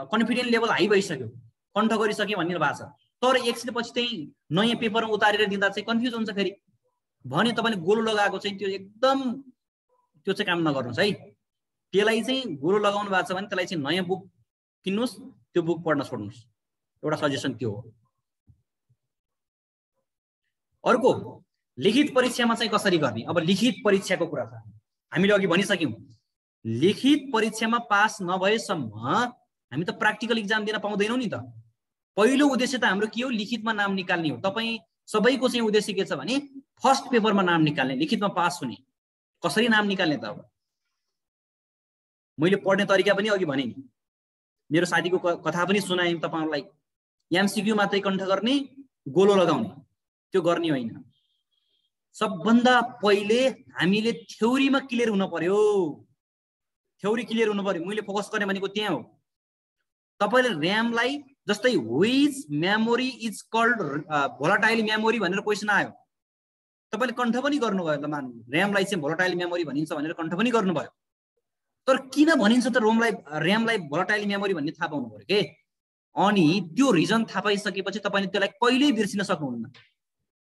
कन्फिडेन्ट लेभल हाई भइसक्यो, कण्ठ गरिसके भन्ने भएको छ, तर एकछिन पछि चाहिँ नयाँ पेपरमा उतारेर दिँदा चाहिँ कन्फ्युज हुन्छ फेरि भने तपाईले गोलो लगाएको चाहिँ त्यो एकदम त्यो चाहिँ काम नगर्नुस् है। त्यसलाई चाहिँ गोलो लगाउनु भएको छ भने त्यसलाई चाहिँ नयाँ बुक किन्नुस्, त्यो बुक पढ्न छोड्नुस्। एउटा सजेसन त्यो हो। अर्को लिखित परीक्षामा चाहिँ कसरी गर्ने। अब लिखित परीक्षाको कुरा छ, हामीले अघि भनिसक्यौं लिखित परीक्षामा पास नभएसम्म हामी त प्र्याक्टिकल इक्जाम दिन पाउँदैनौँ नि त। पहिलो उद्देश्य त हाम्रो के हो, लिखितमा नाम निकाल्ने हो। तपाईँ सबैको चाहिँ उद्देश्य के छ भने फर्स्ट पेपरमा नाम निकाल्ने, लिखितमा पास हुने। कसरी नाम निकाल्ने त? अब मैले पढ्ने तरिका पनि अघि भने नि, मेरो साथीको कथा पनि सुनाएँ तपाईँहरूलाई। एमसिक्यू मात्रै कण्ठ गर्ने, गोलो लगाउने, त्यो गर्ने होइन। सबभन्दा पहिले हामीले थ्योरीमा क्लियर हुन पर्यो। थ्योरी क्लियर हुनु पर्यो। मैले फोकस गर्ने भनेको त्यहाँ हो। तपाईले र्यामलाई जस्तै which memory is called volatile memory भनेर क्वेशन आयो, तपाईले कण्ठ पनि गर्नुभयो। ल मान्नु र्यामलाई चाहिँ भोलाटाइल मेमोरी भनिन्छ भनेर कण्ठ पनि गर्नुभयो, तर किन भनिन्छ त र्यामलाई भोलाटाइल मेमोरी भन्ने थाहा पाउनु पर्यो के। अनि त्यो रिजन थाहा पाइसकेपछि तपाईले त्यसलाई कहिल्यै बिर्सिन सक्नुहुन्न।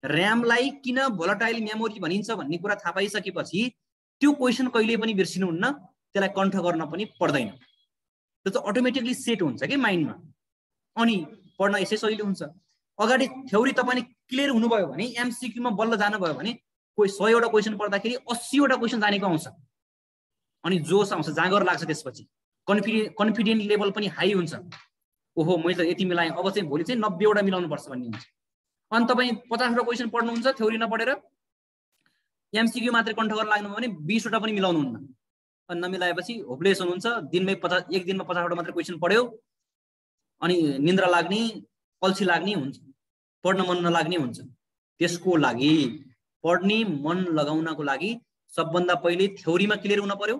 र्यामलाई किन भोलाटाइल मेमोरी भनिन्छ भन्ने कुरा थाहा पाइसकेपछि त्यो क्वेशन कहिल्यै पनि बिर्सिनुहुन्न, त्यसलाई कण्ठ गर्न पनि पर्दैन। त्यो त अटोमेटिकली सेट हुन्छ कि माइन्डमा, अनि पढ्न यसै सजिलो हुन्छ। अगाडि थ्योरी तपाईले क्लियर हुनुभयो भने एमसिक्यूमा बल्ल जानुभयो भने कोही 100 वटा क्वेशन पढ्दाखेरि 80 वटा क्वेशन जानेको आउँछ, अनि जोस आउँछ, जाँगर लाग्छ। त्यसपछि कन्फिडेन्ट लेभल पनि हाई हुन्छ। ओहो मैले त यति मिलाएँ, अब चाहिँ भोलि चाहिँ 90 वटा मिलाउनु पर्छ भन्ने हुन्छ। अनि तपाईँ 50 वटा क्वेशन पढ्नुहुन्छ थ्योरी नपढेर, एमसिक्यू मात्रै कण्ठ गर्न लाग्नुभयो भने 20 वटा पनि मिलाउनुहुन्न। अनि नमिलाएपछि होपलेस हुनुहुन्छ। एक दिनमा 50 वटा मात्रै क्वेशन पढ्यो, अनि निन्द्रा लाग्ने, अल्छी लाग्ने हुन्छ, पढ्न मन नलाग्ने हुन्छ। त्यसको लागि पढ्ने मन लगाउनको लागि सबभन्दा पहिले थ्योरीमा क्लियर हुन पर्यो।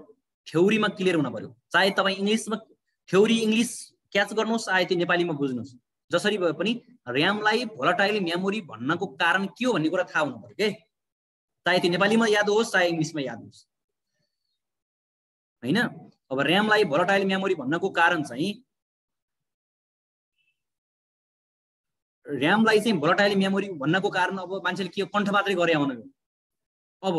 थ्योरीमा क्लियर हुन पर्यो। चाहे तपाईँ इङ्ग्लिसमा थ्योरी इङ्ग्लिस क्याच गर्नुहोस्, चाहे त्यो नेपालीमा बुझ्नुहोस्, जसरी भए पनि र्यामलाई भोलाटाइल मेमोरी भन्नको कारण के हो भन्ने कुरा थाहा हुनु पर्यो के। चाहे त्यो नेपालीमा याद होस् चाहे इङ्ग्लिसमा याद होस्, हैन। अब र्यामलाई भोलाटाइल मेमोरी भन्नको कारण चाहिँ, र्यामलाई चाहिँ भोलाटाइल मेमोरी भन्नको कारण अब मान्छेले के कण्ठ मात्रै गरे आउनु। अब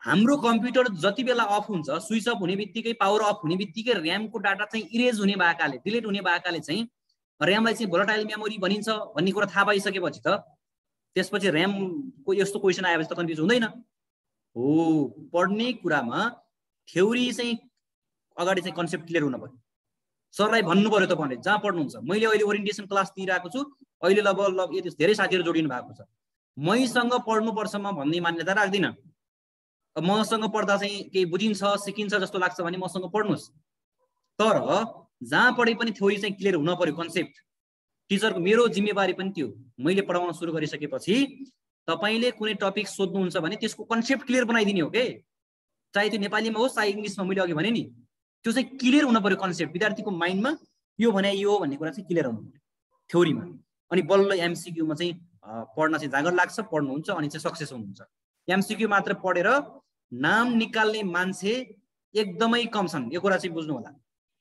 हाम्रो कम्प्युटर जति बेला अफ हुन्छ, स्विच अफ हुने बित्तिकै, पावर अफ हुने बित्तिकै र्यामको डाटा चाहिँ इरेज हुने भएकाले, डिलिट हुने भएकाले चाहिँ र्यामलाई चाहिँ भोलाटाइल मेमोरी भनिन्छ भन्ने कुरा थाहा पाइसकेपछि त त्यसपछि र्यामको यस्तो क्वेसन आएपछि त कन्फ्युज हुँदैन हो। पढ्ने कुरामा थ्योरी चाहिँ अगाडि चाहिँ कन्सेप्ट क्लियर हुन पर्यो। सरलाई भन्नु पर्यो तपाईले जहाँ पढ्नुहुन्छ। मैले अहिले ओरिएन्टेसन क्लास दिइरहेको छु, अहिले लगभग यति धेरै साथीहरू जोडिनु भएको छ। मैसँग पढ्नुपर्छ म भन्ने मान्यता राख्दिनँ। मसँग पढ्दा चाहिँ केही बुझिन्छ सिकिन्छ जस्तो लाग्छ भने मसँग पढ्नुहोस्, तर जहाँ पढे पनि थ्योरी चाहिँ क्लियर हुन पर्यो, कन्सेप्ट। टिचरको मेरो जिम्मेवारी पनि त्यो। मैले पढाउन सुरु गरिसकेपछि तपाईले कुनै टपिक सोध्नुहुन्छ भने त्यसको कन्सेप्ट क्लियर बनाइदिने हो के। चाहे त्यो नेपालीमा होस् चाहे इङ्ग्लिसमा, मैले अघि भने नि त्यो चाहिँ क्लियर हुन पर्यो कन्सेप्ट। विद्यार्थीको माइन्डमा यो भने यो भन्ने कुरा चाहिँ क्लियर हुनु पर्यो थ्योरीमा। अनि बल्ल एमसिक्यूमा चाहिँ पढ्न चाहिँ जाँगर लाग्छ, पढ्नुहुन्छ अनि चाहिँ सक्सेस हुनुहुन्छ। एमसिक्यू मात्र पढेर नाम निकाल्ने मान्छे एकदमै कम छन्, यो कुरा चाहिँ बुझ्नु होला।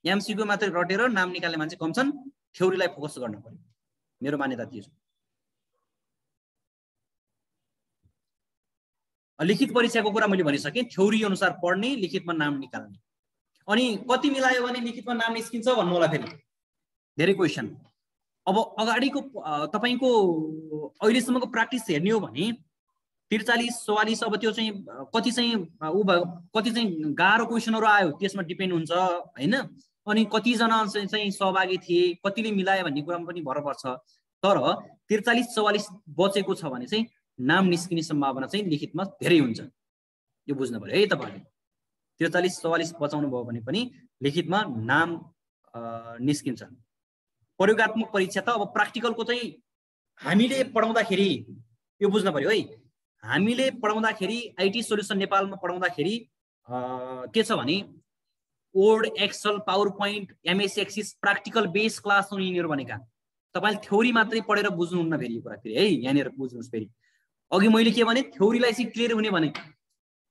एमसिक्यू मात्र रटेर नाम निकाल्ने मान्छे कम छन्। थ्योरीलाई फोकस गर्न पर्यो, मेरो मान्यता त्यो छ। लिखित परीक्षाको कुरा मैले भनिसकेँ। थ्योरी अनुसार पढ्ने, लिखितमा नाम निकाल्ने। अनि कति मिलायो भने लिखितमा नाम निस्किन्छ भन्नु होला। फेरि धेरै क्वेसन। अब अगाडिको तपाईको अहिलेसम्मको प्र्याक्टिस हेर्ने हो भने 43, 44, अब त्यो चाहिँ कति चाहिँ गाह्रो क्वेसनहरू आयो त्यसमा डिपेन्ड हुन्छ, हैन। अनि कतिजना चाहिँ सहभागी थिए, कतिले मिलायो भन्ने कुरामा पनि भर पर्छ। तर 43, 44 बचेको छ भने चाहिँ नाम निस्किने सम्भावना चाहिँ लिखितमा धेरै हुन्छ। यो बुझ्नु पर्यो है तपाईले। 43, 44 बचाउनु भयो भने पनि लिखितमा नाम निस्किन्छ। प्रयोगात्मक परीक्षा त अब प्र्याक्टिकलको चाहिँ हामीले पढाउँदाखेरि यो बुझ्नु पर्यो है। हामीले पढाउँदाखेरि आइटी सोल्युसन नेपालमा पढाउँदाखेरि के छ भने Word, Excel, PowerPoint, MS Access practical base class हुन् यिनीहरू भनेका। तपाईले थ्योरी मात्रै पढेर बुझ्नुहुन्न फेरि यो कुरा। फेरि है यहाँनिर बुझ्नुहोस्। फेरि अघि मैले के भने थ्योरीलाई चाहिँ क्लियर हुने भने,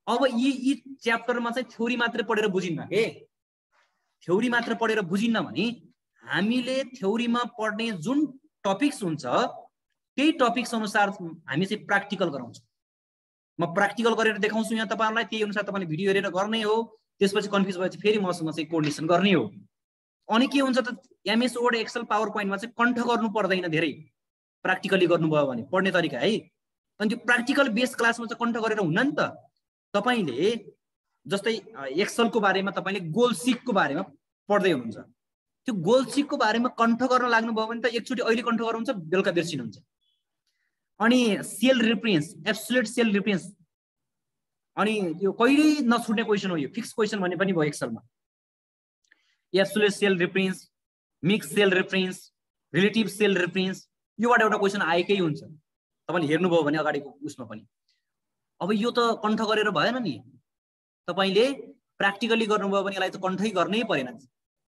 अब यी च्याप्टरमा चाहिँ थ्योरी मात्रै पढेर बुझिन्न के। थ्योरी मात्र पढेर बुझिन्न भने हामीले थ्योरीमा पढ्ने जुन टपिक्स हुन्छ त्यही टपिक्स अनुसार हामी चाहिँ प्र्याक्टिकल गराउँछौँ। म प्र्याक्टिकल गरेर देखाउँछु यहाँ तपाईहरुलाई, त्यही अनुसार तपाईले भिडियो हेरेर गर्ने हो। त्यसपछि कन्फ्युज भएपछि फेरि मसँग चाहिँ कोर्डिनेसन गर्ने हो। अनि के हुन्छ त एमएस वर्ड, एक्सेल, पावर पोइन्टमा चाहिँ कण्ठ गर्नु पर्दैन, धेरै प्र्याक्टिकली गर्नुभयो भने पढ्ने तरिका है। अनि त्यो प्र्याक्टिकल बेस क्लासमा चाहिँ कण्ठ गरेर हुन्न नि त। तपाईले जस्तै एक्सेलको बारेमा तपाईले गोल सिकको बारेमा पढ्दै हुनुहुन्छ, त्यो गोल सिकको बारेमा कण्ठ गर्न लाग्नुभयो भने त एकचोटि अहिले कण्ठ गर्नुहुन्छ, बेलुका बिर्सिनुहुन्छ। अनि cell reference, absolute cell reference, अनि यो कहिल्यै नछुट्ने क्वेसन हो, यो फिक्स क्वेसन भन्ने पनि भयो एक्सेलमा। Absolute cell reference, mix cell reference, relative cell reference, योबाट एउटा क्वेसन आएकै हुन्छ, तपाईले हेर्नुभयो भने अगाडिको उसमा पनि। अब यो त कण्ठ गरेर भएन नि, तपाईले प्र्याक्टिकली गर्नुभयो भने यसलाई त कण्ठै गर्नै परेन,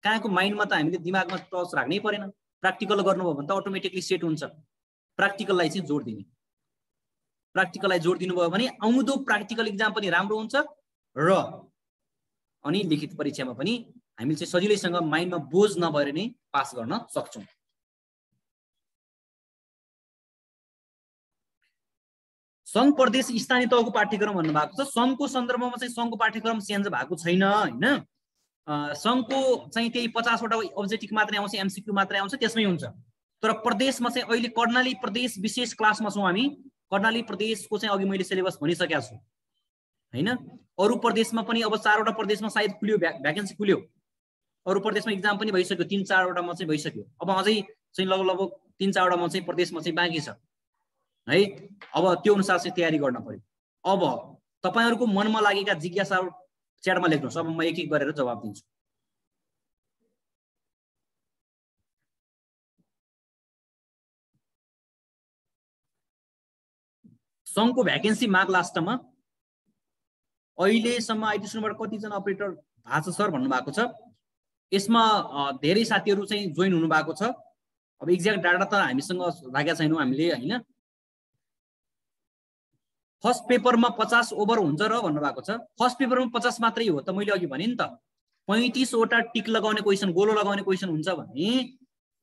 कहाँको माइन्डमा त हामीले दिमागमा टच राख्नै परेन। प्र्याक्टिकल गर्नुभयो भने त अटोमेटिकली सेट हुन्छ। प्र्याक्टिकललाई चाहिँ जोड दिने, प्र्याक्टिकललाई जोड दिनुभयो भने आउँदो प्र्याक्टिकल इक्जाम पनि राम्रो हुन्छ र अनि लिखित परीक्षामा पनि हामीले चाहिँ सजिलैसँग माइन्डमा बोझ नभएर नै पास गर्न सक्छौँ। सङ्घ प्रदेश स्थानीय तहको पाठ्यक्रम भन्नुभएको छ। सङ्घको सन्दर्भमा चाहिँ सङ्घको पाठ्यक्रम चेन्ज भएको छैन हैन। सङ्घको चाहिँ त्यही 50 वटा अब्जेक्टिभ मात्रै आउँछ, एमसीक्यू मात्रै आउँछ, त्यसमै हुन्छ। तर प्रदेशमा चाहिँ अहिले कर्णाली प्रदेश विशेष क्लासमा छौँ हामी। कर्णाली प्रदेशको चाहिँ अघि मैले सिलेबस भनिसकेको छु हैन। अरू प्रदेशमा पनि अब 4 वटा प्रदेशमा सायद खुल्यो, भ्याकेन्सी खुल्यो, अरू प्रदेशमा इक्जाम पनि भइसक्यो, 3-4 वटामा चाहिँ भइसक्यो। अब अझै चाहिँ लगभग 3-4 वटामा चाहिँ प्रदेशमा चाहिँ बाँकी छ है। अब त्यो अनुसार चाहिँ तयारी गर्न पर्यो। अब तपाईहरुको मनमा लागेका जिज्ञासाहरु च्याटमा लेख्नुस्, अब म एक एक गरेर जवाब दिन्छु। सङ्घको भ्याकेन्सी माग लास्टमा अहिलेसम्म आइटी स्टुडेन्टबाट कतिजना अपरेटर भएको छ सर भन्नुभएको छ। यसमा धेरै साथीहरु चाहिँ जोइन हुनु भएको छ। अब एक्ज्याक्ट डाटा त हामीसँग राखेका छैनौं हामीले हैन। फर्स्ट पेपरमा 50 ओभर हुन्छ र भन्नुभएको छ। फर्स्ट पेपरमा 50 मात्रै हो त, मैले अघि भने नि त 35 वटा टिक लगाउने क्वेशन, गोलो लगाउने क्वेशन हुन्छ भने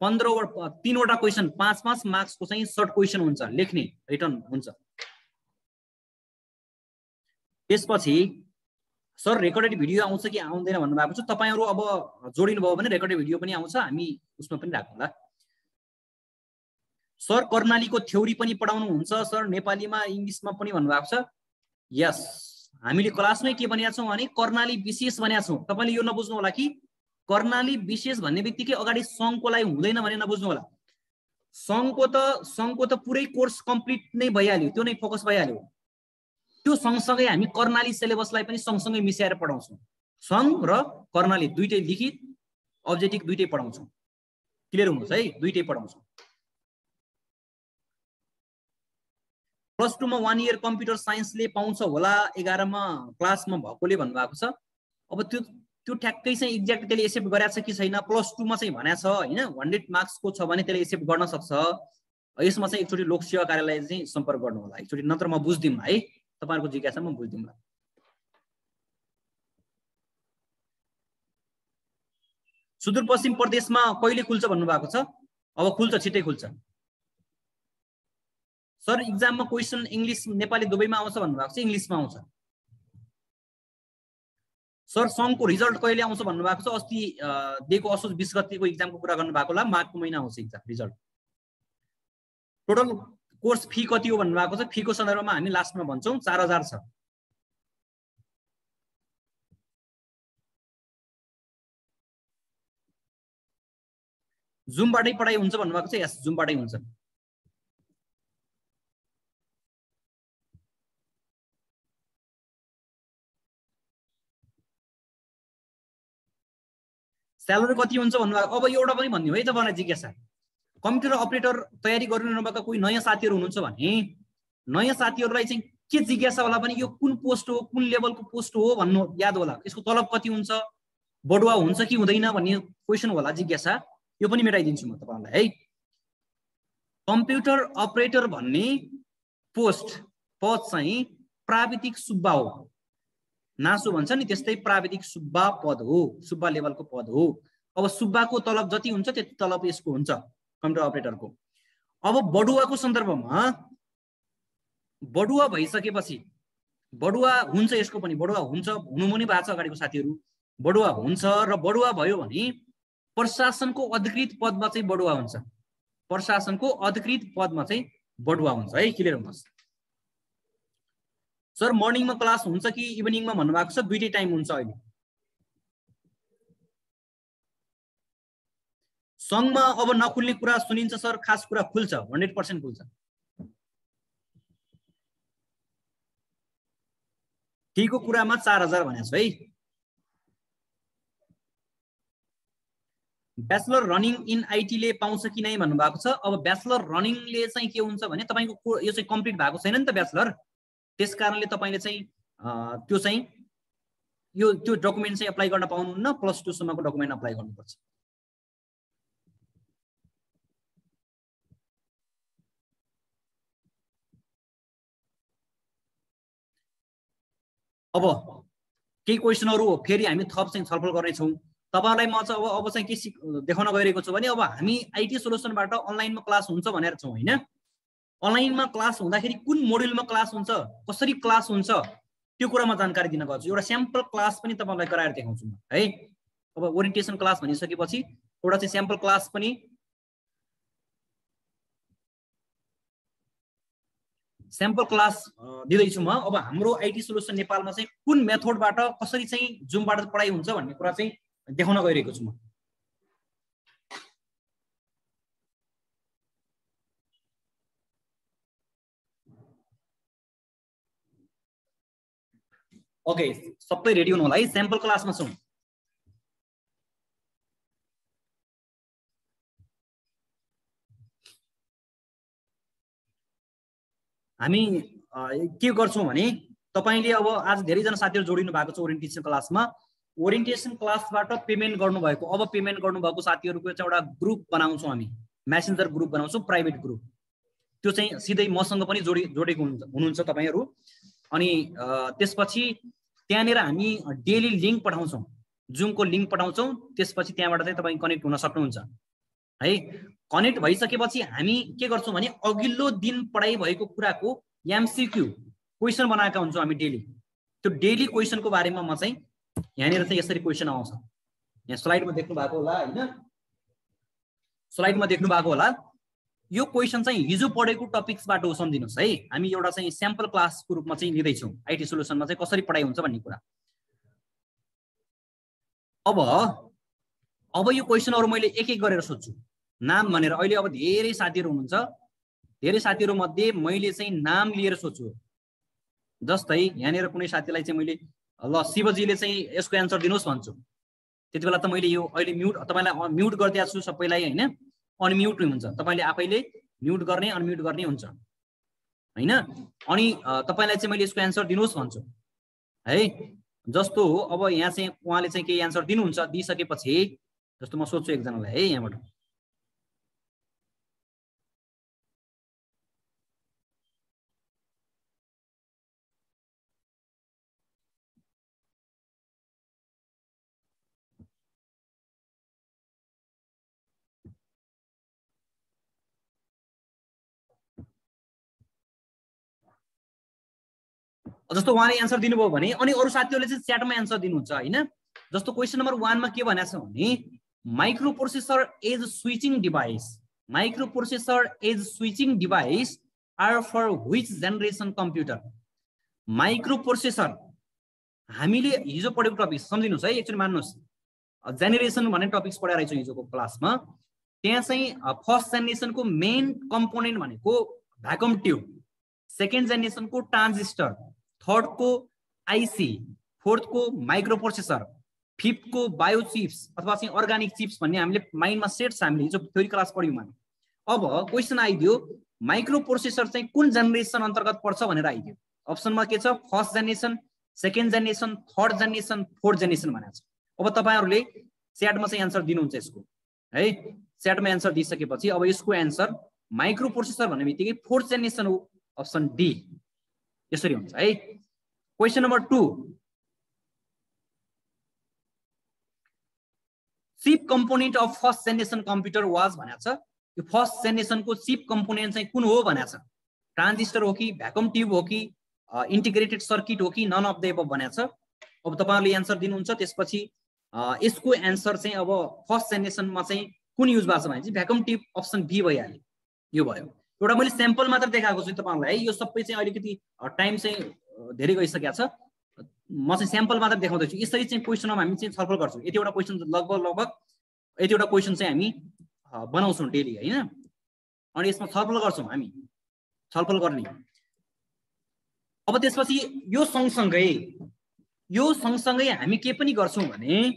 15 वटा 3 वटा क्वेशन 5-5 मार्क्सको चाहिँ सर्ट क्वेशन हुन्छ, लेख्ने रिटर्न हुन्छ। त्यसपछि सर रेकर्डेड भिडियो आउँछ कि आउँदैन भन्नुभएको छ। तपाईहरु अब जोडिनु भयो भने रेकर्डेड भिडियो पनि आउँछ, हामी उसमा पनि राखौँला। सर कर्णालीको थ्योरी पनि पढाउनु हुन्छ सर, नेपालीमा इंग्लिशमा पनि भन्नुभएको छ। यस, हामीले क्लासमै के भनेका छौं भने कर्णाली विशेष भनेका छौं। तपाईले यो नबुझ्नु होला कि कर्णाली विशेष भन्ने बित्तिकै अगाडि सङ्घको लागि हुँदैन भने नबुझ्नु होला। सङ्घको त पुरै कोर्स कम्प्लिट नै भइहाल्यो, त्यो नै फोकस भइहाल्यो। त्यो सँगसँगै हामी कर्णाली सिलेबसलाई पनि सँगसँगै मिसाएर पढाउँछौँ। सङ्घ र कर्णाली दुईटै लिखित अब्जेक्टिभ दुईटै पढाउँछौँ। क्लियर हुनुहोस् है, दुईटै पढाउँछौँ। +2 मा 1 इयर कम्प्युटर साइन्सले पाउँछ होला 11 मा क्लासमा भएकोले भन्नुभएको छ। अब त्यो ठ्याक्कै चाहिँ एक्ज्याक्ट त्यसले एक्सेप्ट गरेछ कि छैन, +2 मा चाहिँ भनेको छ हैन। 100 मार्क्सको छ भने त्यसले एक्सेप्ट गर्न सक्छ। यसमा चाहिँ एकचोटि लोक सेवा कार्यालय चाहिँ सम्पर्क गर्नु होला एकचोटि, नत्र म बुझ्दिम है, तपाईहरुको जिज्ञासा म बुझ्दिम। सुदूरपश्चिम प्रदेशमा कहिले खुल्छ भन्नुभएको छ। अब खुल्छ, छिटै खुल्छ। सर एक्जाममा क्वेशन इंग्लिश नेपाली दुवैमा आउँछ भन्नुभएको छ, इंग्लिशमा आउँछ। सर सङ्घको रिजल्ट कहिले आउँछ भन्नुभएको छ। अस्ति दिएको असोज 20 गतेको एक्जामको कुरा गर्नुभएको होला, मार्चको महिना आउँछ exam result. Total course fee कति हो भन्नुभएको छ। फीको सन्दर्भमा हामी लास्टमा भन्छौँ 4000 छ। जुमबाटै पढाइ हुन्छ भन्नुभएको छ। यस, जुमबाटै हुन्छ। स्यालेरी कति हुन्छ भन्नुभएको। अब एउटा पनि भन्दियो है तपाईलाई जिज्ञासा, कम्प्युटर अपरेटर तयारी गरिरहनुभएका कोही नयाँ साथीहरु हुनुहुन्छ भने नयाँ साथीहरुलाई चाहिँ के जिज्ञासा होला भने यो कुन पोस्ट हो, कुन लेभलको पोस्ट हो भन्नु याद होला। यसको तलब कति हुन्छ, बढुवा हुन्छ कि हुँदैन भन्ने क्वेशन होला, जिज्ञासा। यो पनि मेटाइदिन्छु म तपाईहरुलाई है। कम्प्युटर अपरेटर भन्ने पोस्ट पद चाहिँ प्राविधिक सुब्बा हो। नासो भन्छ नि त्यस्तै प्राविधिक सुब्बा पद हो, सुब्बा लेभलको पद हो। अब सुब्बाको तलब जति हुन्छ त्यति तलब यसको हुन्छ कम्प्युटर अपरेटरको। अब बढुवाको सन्दर्भमा बढुवा भइसकेपछि बढुवा हुन्छ, यसको पनि बढुवा हुन्छ, हुनु पनि भएको छ अगाडिको साथीहरु। बढुवा हुन्छ र बढुवा भयो भने प्रशासनको अधिकृत पदमा चाहिँ बढुवा हुन्छ। प्रशासनको अधिकृत पदमा चाहिँ बढुवा हुन्छ है। क्लियर हुनुहोस्। सर मर्निङमा क्लास हुन्छ कि इभिनिङमा भन्नुभएको छ, दुईटै टाइम हुन्छ अहिले। सङ्घमा अब नखुल्ने कुरा सुनिन्छ सर, खास कुरा खुल्छ, 100% खुल्छ। टीको कुरामा 4000 भनेको छु है। ब्याचलर रनिङ इन आइटी ले पाउँछ कि नै भन्नुभएको छ। अब ब्याचलर रनिङले चाहिँ के हुन्छ भने तपाईको यो चाहिँ कम्प्लिट भएको छैन नि त ब्याचलर, त्यसकारणले तपाईले चाहिँ त्यो चाहिँ त्यो डकुमेन्ट चाहिँ अप्लाई गर्न पाउनुहुन्न, +2 सम्मको डकुमेन्ट अप्लाई गर्नुपर्छ। अब केही क्वेशनहरु फेरि हामी थप चाहिँ छलफल गर्ने छौं। तपाईहरुलाई म चाहिँ अब चाहिँ के देखाउन गइरहेको छु भने अब हामी आइटी सोलुसनबाट अनलाइनमा क्लास हुन्छ भनेर छौं हैन। अनलाइनमा क्लास हुँदाखेरि कुन मोड्युलमा क्लास हुन्छ, कसरी क्लास हुन्छ, त्यो कुरामा जानकारी दिन गएको छु। एउटा स्याम्पल क्लास पनि तपाईहरुलाई गराएर देखाउँछु म है। अब ओरिएन्टेसन क्लास भनिसकेपछि एउटा चाहिँ स्याम्पल क्लास पनि दिँदैछु म। अब हाम्रो आइटी सोलुसन नेपालमा चाहिँ कुन मेथडबाट कसरी चाहिँ जुमबाट पढाइ हुन्छ भन्ने कुरा चाहिँ देखाउन गइरहेको छु म। ओके, सबै रेडी हुनु होला है, स्याम्पल क्लासमा छौं। हामी के गर्छौं भने तपाईले अब आज धेरैजना साथीहरु जोडिनु भएको छ ओरिएन्टेसन क्लासमा। ओरिएन्टेसन क्लासबाट पेमेन्ट गर्नुभएको, अब पेमेन्ट गर्नुभएको साथीहरुको चाहिँ एउटा ग्रुप बनाउँछौं हामी, मेसेन्जर ग्रुप बनाउँछौं, प्राइभेट ग्रुप। त्यो चाहिँ सिधै मसँग पनि जोडेको हुनुहुन्छ तपाईहरु। अनि त्यसपछि त्यहाँनेर हामी डेली लिंक पठाउँछौं, जुमको लिंक पठाउँछौं। त्यसपछि त्यहाँबाट चाहिँ तपाई कनेक्ट हुन सक्नुहुन्छ है। कनेक्ट भइसकेपछि हामी के गर्छौं भने अघिल्लो दिन पढाइ भएको कुराको एमसीक्यू क्वेशन बनाएका हुन्छौं हामी डेली। त्यो डेली क्वेशनको बारेमा म चाहिँ यहाँनिर चाहिँ यसरी क्वेशन आउँछ, यहाँ स्लाइडमा देख्नु भएको होला हैन, स्लाइडमा देख्नु भएको होला। यो क्वेशन चाहिँ हिजो पढेको टपिक्सबाट हो, सम्झिनुस् है। हामी एउटा चाहिँ स्याम्पल क्लासको रूपमा चाहिँ लिँदै छौं आइटी सोलुसनमा चाहिँ कसरी पढाइ हुन्छ भन्ने कुरा। अब यो क्वेशनहरु मैले एक एक गरेर सोध्छु नाम भनेर। अहिले अब धेरै साथीहरु हुनुहुन्छ, धेरै साथीहरु मध्ये मैले चाहिँ नाम लिएर सोध्छु। जस्तै यहाँनिर कुनै साथीलाई चाहिँ मैले ल शिवजीले चाहिँ यसको एन्सर दिनुस् भन्छु, त्यतिबेला त मैले यो अहिले तपाईलाई म्युट गरिदिएको छु सबैलाई हैन। अनम्युट हुन्छ, तपाईले आफैले म्युट गर्ने अनम्युट गर्ने हुन्छ हैन। अनि तपाईलाई चाहिँ मैले यसको एन्सर दिनुस् भन्छु है। जस्तो हो अब यहाँ चाहिँ उहाँले चाहिँ के एन्सर दिनुहुन्छ, दिइसकेपछि जस्तो म सोध्छु एकजनालाई है यहाँबाट। जस्तो उहाँले एन्सर दिनुभयो भने अनि अरु साथीहरुले चाहिँ च्याटमा एन्सर दिनुहुन्छ हैन। जस्तो क्वेशन नम्बर 1 मा के भनेछ भने microprocessor as switching device, microprocessor as switching device are for which generation computer. Microprocessor हामीले हिजो पढेको टपिक सम्झिनुस् है, एकचोटी मान्नुस्। जेनेरेसन भन्ने टपिक्स पढाइ रहेछ हिजोको क्लासमा। त्यहाँ चाहिँ फर्स्ट जेनेरेसनको मेन कम्पोनेन्ट भनेको भ्याकुम ट्युब, सेकेन्ड जेनेरेसनको ट्रान्जिस्टर, थर्ड को आईसी, फोर्थ को माइक्रो प्रोसेसर, फिफ्थ को बायो चिप्स अथवा चाहिँ अर्गानिक चिप्स भन्ने हामीले माइन्डमा सेट्स हामीले हिजो थ्योरी क्लास पढ्यौं हामी। अब क्वेशन आइदियो माइक्रो प्रोसेसर चाहिँ कुन जेनेरेसन अन्तर्गत पर्छ भनेर आइदियो। अप्सनमा के छ, first generation, second generation, third generation, fourth generation भनेको छ। अब तपाईहरुले च्याटमा चाहिँ एन्सर दिनुहुन्छ यसको है। च्याटमा एन्सर दिइसकेपछि अब यसको एन्सर माइक्रो प्रोसेसर भन्ने बित्तिकै फोर्थ जेनेरेसन हो, अप्सन डी यसरी हुन्छ है। Question number 2 cheap component of first generation computer was भनेको छ। यो फर्स्ट जेनेरेसनको चिप कम्पोनेन्ट चाहिँ कुन हो भनेको छ, ट्रान्जिस्टर हो कि भ्याकुम ट्युब हो कि इन्टिग्रेटेड सर्किट हो कि नन अफ द एबभ भनेको छ। अब तपाईहरुले एन्सर दिनुहुन्छ, त्यसपछि यसको एन्सर चाहिँ अब फर्स्ट जेनेरेसनमा चाहिँ कुन युज भएको छ भने चाहिँ भ्याकुम ट्युब, अप्सन बी भइहाल्यो। यो भयो एउटा मैले स्याम्पल मात्र देखाएको छु तपाईहरुलाई है। यो सबै चाहिँ अलिकति टाइम चाहिँ धेरै गइसकेको छ। म चाहिँ स्याम्पल मात्र देखाउँदैछु। यसरी चाहिँ क्वेसनमा हामी चाहिँ छलफल गर्छौँ। यतिवटा क्वेसन लगभग यतिवटा क्वेसन चाहिँ हामी बनाउँछौँ डेली हैन। अनि यसमा छलफल गर्छौँ हामी, छलफल गर्ने। अब त्यसपछि यो सँगसँगै हामी के पनि गर्छौँ भने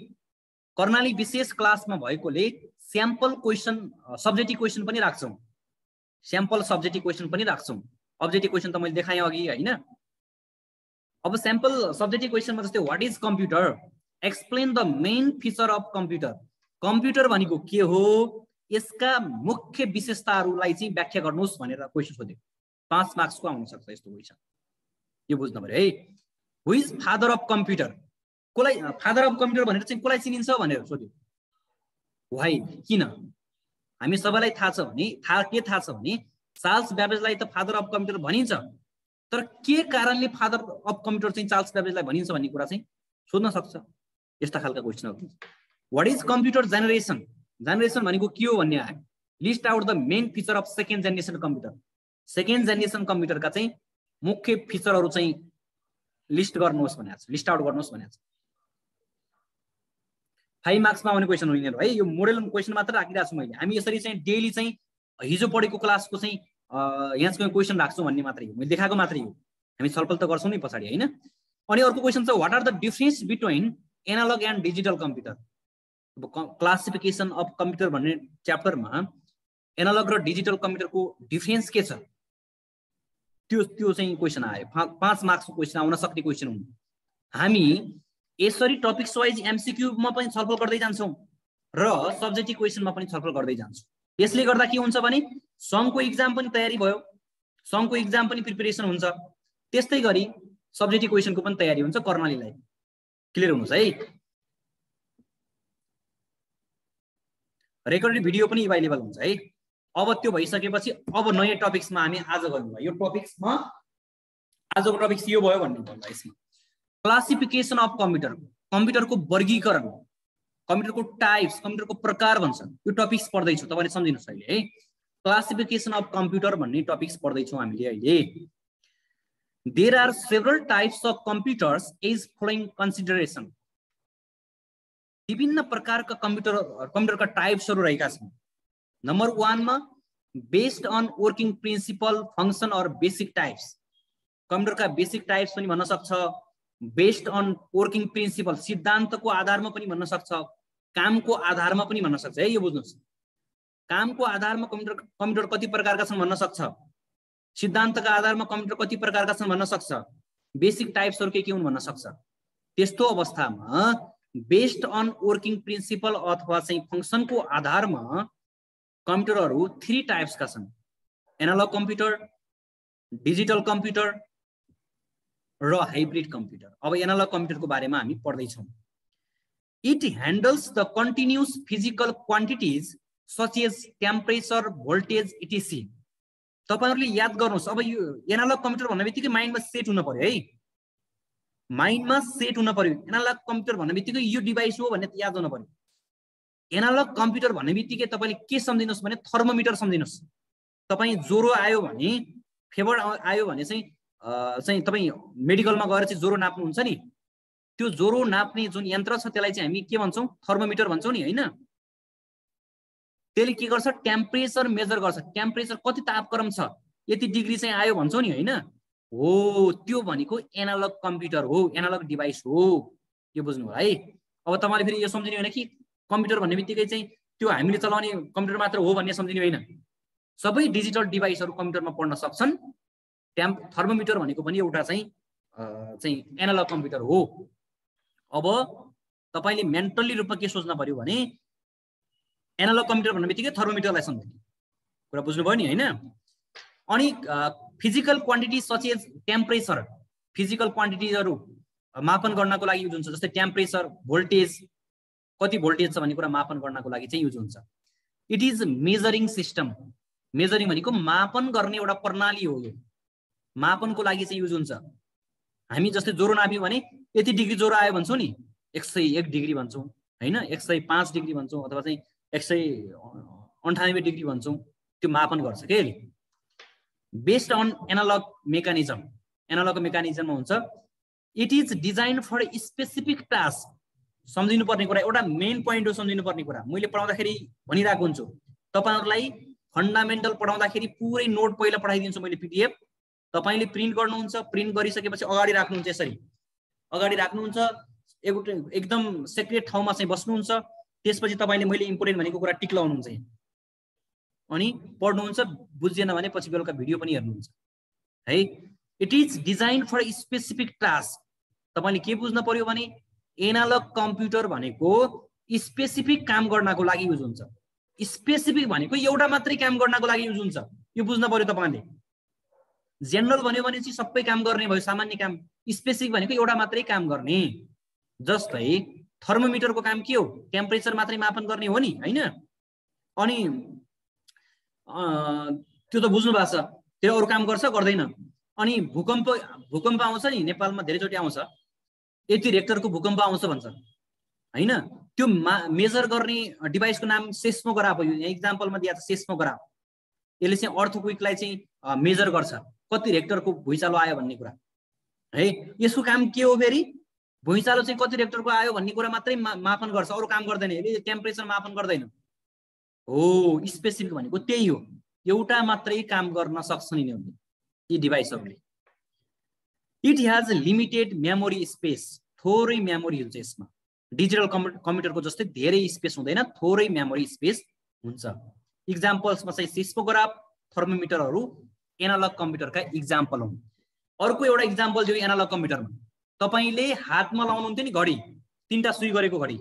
कर्णाली विशेष क्लासमा भएकोले स्याम्पल क्वेसन सब्जेक्टिभ क्वेसन पनि राख्छौँ। स्याम्पल सब्जेक्टिभ क्वेसन पनि राख्छौँ। अब्जेक्टिभ क्वेसन त मैले देखाएँ अघि हैन। अब स्याम्पल सब्जेक्टिभ क्वेसनमा जस्तै what is computer, explain the main feature of computer. Computer भनेको के हो, यसका मुख्य विशेषताहरूलाई चाहिँ व्याख्या गर्नुहोस् भनेर क्वेसन सोध्यो। 5 मार्क्सको आउन सक्छ यस्तो क्वेसन। यो बुझ्नु पर्यो है। हु इज फादर अफ कम्प्युटर, कसलाई फादर अफ कम्प्युटर भनेर चाहिँ कसलाई चिनिन्छ भनेर सोध्यो। वाइ, किन? हामी सबैलाई थाहा छ भने चार्ल्स ब्याबेजलाई त फादर अफ कम्प्युटर भनिन्छ, तर के कारणले फादर अफ कम्प्युटर चाहिँ चार्ल्स ब्याबेजलाई भनिन्छ भन्ने कुरा चाहिँ सोध्न सक्छ। यस्ता खालका क्वेसनहरू। What is computer generation, generation भनेको के हो भन्ने आयो। List out the main feature of second generation computer, second generation कम्प्युटरका चाहिँ मुख्य फिचरहरू चाहिँ लिस्ट गर्नुहोस् भनेको छ, लिस्ट आउट गर्नुहोस् भनेको छ। 5 मार्क्समा आउने क्वेसन हो यिनीहरू है। यो मोडल क्वेसन मात्र राखिरहेको छु मैले। हामी यसरी चाहिँ डेली चाहिँ हिजो पढेको क्लासको चाहिँ यहाँ चाहिँ क्वेसन राख्छौँ भन्ने मात्रै हो, मैले देखाएको मात्रै हो। हामी छलफल त गर्छौँ नि पछाडि हैन। अनि अर्को क्वेसन छ what are the difference between analog and digital computer. अब क्लासिफिकेसन अफ कम्प्युटर भन्ने च्याप्टरमा एनालग र डिजिटल कम्प्युटरको डिफरेन्स के छ त्यो चाहिँ क्वेसन आयो। 5 मार्क्सको क्वेसन आउन सक्ने क्वेसन हुन्। हामी यसरी टपिक्स वाइज एमसीक्यूमा पनि छलफल गर्दै जान्छौँ र सब्जेक्टिभ क्वेसनमा पनि छलफल गर्दै जान्छौँ। यसले गर्दा के हुन्छ भने सङ्घको इक्जाम पनि तयारी भयो, सङ्घको इक्जाम पनि प्रिपरेसन हुन्छ, त्यस्तै गरी सब्जेक्टिभ क्वेसनको पनि तयारी हुन्छ कर्णालीलाई। क्लियर हुनुहोस् है। रेकर्डेड भिडियो पनि अभाइलेबल हुन्छ है। अब त्यो भइसकेपछि अब नयाँ टपिक्समा हामी आज गर्नुभयो। यो टपिक्समा आजको टपिक्स यो भयो भन्ने भयो यसमा। क्लासिफिकेसन अफ कम्प्युटर, कम्प्युटरको वर्गीकरण, कम्प्युटरको टाइप्स, कम्प्युटरको प्रकार भन्छ। यो टपिक्स पढ्दैछौँ, तपाईँले सम्झिनुहोस् अहिले है। क्लासिफिकेसन अफ कम्प्युटर भन्ने टपिक्स पढ्दैछौँ हामीले अहिले। There are several types of computers is following consideration. विभिन्न प्रकारका कम्प्युटरका टाइप्सहरू रहेका छन्। नम्बर 1 मा based on working principle, function or basic types. कम्प्युटरका बेसिक टाइप्स पनि भन्न सक्छ, बेस्ड अन वर्किङ प्रिन्सिपल सिद्धान्तको आधारमा पनि भन्न सक्छ, कामको आधारमा पनि भन्न सक्छ है। यो बुझ्नुहोस्, कामको आधारमा कम्प्युटर कति प्रकारका छन् भन्न सक्छ, सिद्धान्तका आधारमा कम्प्युटर कति प्रकारका छन् भन्न सक्छ, बेसिक टाइप्सहरू के हुन् भन्न सक्छ। त्यस्तो अवस्थामा बेस्ड अन वर्किङ प्रिन्सिपल अथवा चाहिँ फङ्सनको आधारमा कम्प्युटरहरू 3 टाइप्सका छन्। एनालग कम्प्युटर, डिजिटल कम्प्युटर र हाइब्रिड कम्प्युटर। अब एनालग कम्प्युटरको बारेमा हामी पढ्दैछौँ। It handles the continuous physical quantities such as temperature, voltage etc. तपाईँहरूले याद गर्नुहोस्, अब यो एनालग कम्प्युटर भन्ने बित्तिकै माइन्डमा सेट हुन पर्यो है, माइन्डमा सेट हुन पर्यो। एनालग कम्प्युटर भन्ने बित्तिकै यो डिभाइस हो भन्ने याद हुन पर्यो। एनालग कम्प्युटर भन्ने बित्तिकै तपाईँले के सम्झिनुहोस् भने थर्मोमिटर सम्झिनुहोस्। तपाईँ ज्वरो आयो भने, फेभर आयो भने चाहिँ तपाईँ मेडिकलमा गएर चाहिँ ज्वरो नाप्नुहुन्छ नि, त्यो ज्वरो नाप्ने जुन यन्त्र छ त्यसलाई चाहिँ हामी के भन्छौँ, थर्मोमिटर भन्छौँ नि हैन। त्यसले के गर्छ, टेम्परेचर मेजर गर्छ। टेम्परेचर कति तापक्रम छ, यति डिग्री चाहिँ आयो भन्छौँ नि हैन। हो, त्यो भनेको एनालग कम्प्युटर हो, एनालग डिभाइस हो। यो बुझ्नु है। अब तपाईँले फेरि यो सम्झिनु होइन कि कम्प्युटर भन्ने बित्तिकै चाहिँ त्यो हामीले चलाउने कम्प्युटर मात्र हो भन्ने सम्झिनु होइन। सबै डिजिटल डिभाइसहरू कम्प्युटरमा पढ्न सक्छन्। थर्मोमिटर भनेको पनि एउटा चाहिँ एनालग कम्प्युटर हो। अब तपाईँले मेन्टल्ली रूपमा के सोच्न पर्यो भने एनालग कम्प्युटर भन्ने बित्तिकै थर्मोमिटरलाई सम्झिने कुरा बुझ्नुभयो नि हैन। अनि physical quantity such as temperature, physical क्वान्टिटीहरू मापन गर्नको लागि युज हुन्छ। जस्तै टेम्परेचर, भोल्टेज, कति भोल्टेज छ भन्ने कुरा मापन गर्नको लागि चाहिँ युज हुन्छ। It is measuring system. Measuring भनेको मापन गर्ने एउटा प्रणाली हो। यो मापनको लागि चाहिँ युज हुन्छ। हामी जस्तै ज्वरो नाप्यौँ भने यति डिग्री ज्वरो आयो भन्छौँ नि, 101 डिग्री भन्छौँ हैन, 105 डिग्री भन्छौँ, अथवा चाहिँ 198 डिग्री भन्छौँ। त्यो मापन गर्छ के। बेस्ड अन एनालग मेकानिजम, एनालगको मेकानिजममा हुन्छ। It is design for specific task. सम्झिनु पर्ने कुरा एउटा मेन पोइन्ट हो, सम्झिनु पर्ने कुरा मैले पढाउँदाखेरि भनिरहेको हुन्छु तपाईहरुलाई। फन्डामेन्टल पढाउँदाखेरि पुरै नोट पहिला पठाइदिन्छु मैले पीडीएफ, तपाईले प्रिन्ट गर्नुहुन्छ, प्रिन्ट गरिसकेपछि अगाडि राख्नुहुन्छ, यसरी अगाडि राख्नुहुन्छ, एकदम सेक्रेट ठाउँमा चाहिँ बस्नुहुन्छ, त्यसपछि तपाईले मैले इम्पोर्टेन्ट भनेको कुरा टिक लाउनुहुन्छ अनि पढ्नुहुन्छ, बुझिएन भने पछि बेलुका भिडियो पनि हेर्नुहुन्छ है। It is design for specific task. तपाईले के बुझ्न पर्यो भने एनालग कम्प्युटर भनेको स्पेसिफिक काम गर्नको लागि युज हुन्छ। स्पेसिफिक भनेको एउटा मात्रै काम गर्नको लागि युज हुन्छ, यो बुझ्न पर्यो तपाईले। जेनरल भन्यो भने चाहिँ सबै काम गर्ने भयो, सामान्य काम। स्पेसिफिक भनेको एउटा मात्रै काम गर्ने। जस्तै थर्मोमिटरको काम के हो? टेम्परेचर मात्रै मापन गर्ने हो नि, हैन? अनि त्यो त बुझ्नु भएको छ, त्यो अरु काम गर्छ गर्दैन? अनि भूकम्प आउँछ नि, नेपालमा धेरैचोटि आउँछ, यति रेक्टरको भूकम्प आउँछ भन्छ, हैन? त्यो मेजर गर्ने डिभाइसको नाम सेस्मोग्राफ हो। यहाँ एक्जाम्पलमा दिएको छ सेस्मोग्राफ। यसले चाहिँ अर्थक्वेकलाई चाहिँ मेजर गर्छ, कति रेक्टरको भुइँचालो आयो भन्ने कुरा है। यसको काम के हो फेरि? भुइँचालो चाहिँ कति रेक्टरको आयो भन्ने कुरा मात्रै मापन गर्छ, अरु काम गर्दैन। यसले टेम्परेचर मापन गर्दैन। हो, स्पेसिफिक भनेको त्यही हो, एउटा मात्रै काम गर्न सक्छन् यिनीहरूले, यी डिभाइसहरूले। It has limited memory space. थोरै मेमोरी हुन्छ यसमा। डिजिटल कम्प्युटरको जस्तै धेरै स्पेस हुँदैन, थोरै मेमोरी स्पेस हुन्छ। इक्जाम्पल्समा चाहिँ सेस्मोग्राफ, थर्मोमिटरहरू एनालग कम्प्युटरका इक्जाम्पल हुन्। अर्को एउटा इक्जाम्पल दियो एनालग कम्प्युटरमा, तपाईले हातमा लाउनुहुन्थ्यो नि घडी, 3टा सुई गरेको घडी,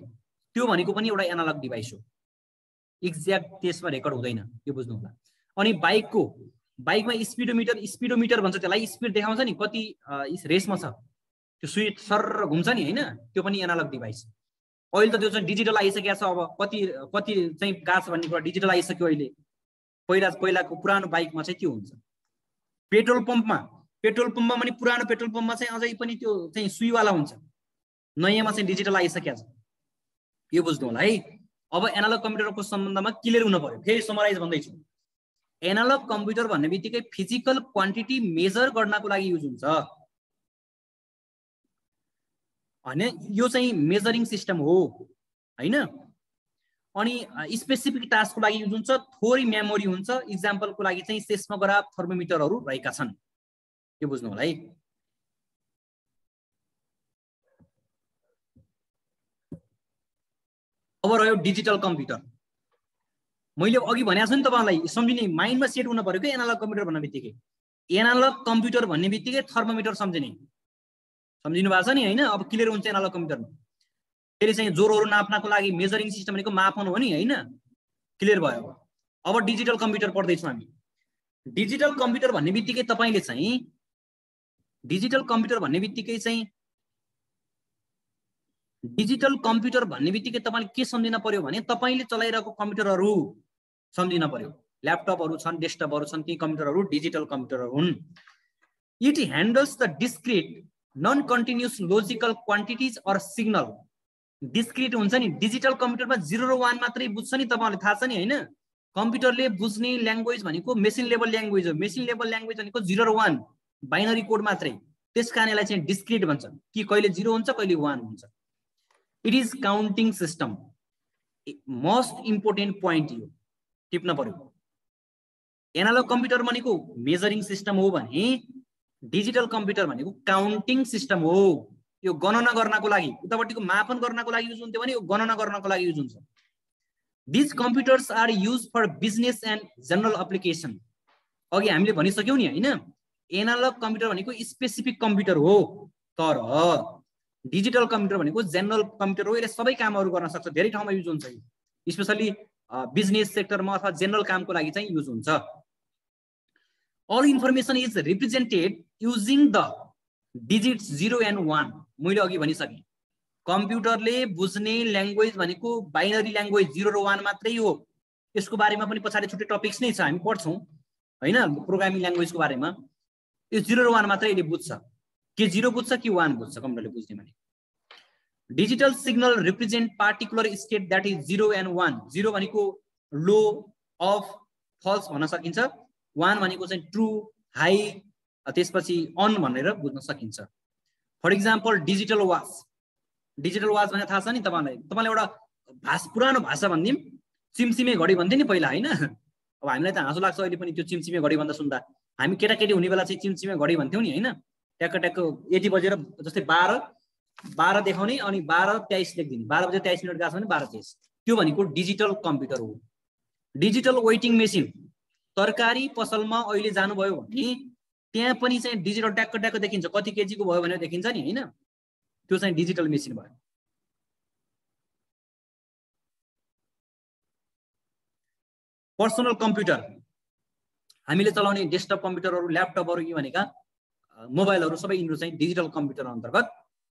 त्यो भनेको पनि एउटा एनालग डिभाइस हो। एक्ज्याक्ट त्यसमा रेकर्ड हुँदैन, यो बुझ्नु होला। अनि बाइकमा स्पिडोमिटर भन्छ त्यसलाई, स्पिड देखाउँछ नि कति रेसमा छ, त्यो सुई सर घुम्छ नि, हैन? त्यो पनि एनालग डिभाइस। अहिले त त्यो चाहिँ डिजिटल आइसकेको छ। अब कति चाहिँ गाछ भन्ने कुरा डिजिटल आइसक्यो अहिले। पहिलाको पुरानो बाइकमा चाहिँ त्यो हुन्छ। पेट्रोल पम्पमा पनि पुरानो पेट्रोल पम्पमा चाहिँ अझै पनि त्यो चाहिँ सुईवाला हुन्छ, नयाँमा चाहिँ डिजिटल आइसकेको छ, यो बुझ्नु होला है। अब एनालग कम्प्युटरको सम्बन्धमा क्लियर हुन पर्यो। फेरि समराइज भन्दैछु, एनालग कम्प्युटर भन्ने बित्तिकै फिजिकल क्वान्टिटी मेजर गर्नको लागि युज हुन्छ, हैन? यो चाहिँ मेजरिङ सिस्टम हो, हैन? अनि स्पेसिफिक टास्कको लागि युज हुन्छ, थोरै मेमोरी हुन्छ। इक्जाम्पलको लागि चाहिँ सेस्मोग्राफ, थर्मोमिटरहरू रहेका छन्, यो बुझ्नु होला है। अब रह्यो डिजिटल कम्प्युटर। मैले अघि भनेको छु नि तपाईलाई, सम्झिने, माइन्डमा सेट हुन पर्यो के एनालग कम्प्युटर भन्ने बित्तिकै। एनालग कम्प्युटर भन्ने बित्तिकै थर्मोमिटर सम्झिने, सम्झिनु भएको छ नि, हैन? अब क्लियर हुन्छ एनालग कम्प्युटरमा। फेरि चाहिँ जोरहरू नाप्नको लागि मेजरिङ सिस्टम भनेको मापन हो नि, हैन? क्लियर भयो। अब डिजिटल कम्प्युटर पढ्दैछौँ हामी। डिजिटल कम्प्युटर भन्ने बित्तिकै तपाईले चाहिँ डिजिटल कम्प्युटर भन्ने बित्तिकै तपाईले के सम्झिन पर्यो भने तपाईले चलाइरहेको कम्प्युटरहरू सम्झिन पर्यो। ल्यापटपहरू छन्, डेस्कटपहरू छन्, ती कम्प्युटरहरू डिजिटल कम्प्युटर हुन्। It handles the discrete non continuous logical quantities or signal. Discrete हुन्छ नि, डिजिटल कम्प्युटरमा 0 र 1 मात्रै बुझ्छ नि, तपाईहरुलाई थाहा छ नि, हैन? कम्प्युटरले बुझ्ने ल्याङ्ग्वेज भनेको मेसिन लेभल ल्याङ्ग्वेज हो। मेसिन लेभल ल्याङ्ग्वेज भनेको 0 र 1 बाइनरी कोड मात्रै, त्यसकारण यसलाई चाहिँ डिस्क्रिट भन्छ कि कहिले 0 हुन्छ कहिले 1 हुन्छ। It is counting system. Most important point यो टिप्न पर्यो। एनालग कम्प्युटर भनेको मेजरिङ सिस्टम हो भने डिजिटल कम्प्युटर भनेको काउन्टिङ सिस्टम हो। यो गणना गर्नको लागि, उतापट्टिको मापन गर्नको लागि युज हुन्थ्यो भने यो गणना गर्नको लागि युज हुन्छ। These computers are used for business and general application. अघि हामीले भनिसक्यौ नि, हैन? एनालग कम्प्युटर भनेको स्पेसिफिक कम्प्युटर हो, तर डिजिटल कम्प्युटर भनेको जेनरल कम्प्युटर हो। यसले सबै कामहरू गर्न सक्छ, धेरै ठाउँमा युज हुन्छ, स्पेशली बिजनेस सेक्टरमा अथवा जेनरल कामको लागि चाहिँ युज हुन्छ। All information is represented using the digits 0 and 1. मैले अघि भनिसके, कम्प्युटरले बुझ्ने ल्याङ्ग्वेज भनेको बाइनरी ल्याङ्ग्वेज 0 र 1 मात्रै हो। यसको बारेमा पनि पछाडि छुट्टै टपिक्स नै छ, हामी पढ्छौँ, हैन? प्रोग्रामिङ ल्याङ्ग्वेजको बारेमा। यो 0 र 1 मात्रै यसले बुझ्छ, के 0 बुझ्छ कि 1 बुझ्छ कम्प्युटरले बुझ्ने भने। Digital signal represent particular state that is 0 and 1. 0 भनेको लो, अफ, फल्स भन्न सकिन्छ। 1 भनेको चाहिँ ट्रु, हाई, त्यसपछि अन भनेर बुझ्न सकिन्छ। For example digital watch. Digital watch भने थाहा छ नि तपाईँलाई एउटा पुरानो भाषा भनिदिउँ, चिमचिमे घडी भन्थ्यो नि पहिला होइन। अब हामीलाई त हाँसो लाग्छ अहिले पनि त्यो चिमचिमे घडी भन्दा सुन्दा। हामी केटाकेटी हुने बेला चाहिँ चिमचिमे घडी भन्थ्यौँ नि होइन। ट्याक्क ट्याक्क यति बजेर जस्तै 12 देखाउने अनि 12:23 लेखिदिने, 12:23 गएको छ भने 12:23। त्यो भनेको डिजिटल कम्प्युटर हो। डिजिटल वेटिङ मेसिन, तरकारी पसलमा अहिले जानुभयो भने त्यहाँ पनि चाहिँ डिजिटल ट्याक्क ट्याक्क देखिन्छ, कति केजीको भयो भनेर देखिन्छ नि होइन। त्यो चाहिँ डिजिटल मेसिन भयो। पर्सनल कम्प्युटर, हामीले चलाउने डेस्कटप कम्प्युटरहरू, ल्यापटपहरू, यी भनेका मोबाइलहरू सबै यिनीहरू चाहिँ डिजिटल कम्प्युटर अन्तर्गत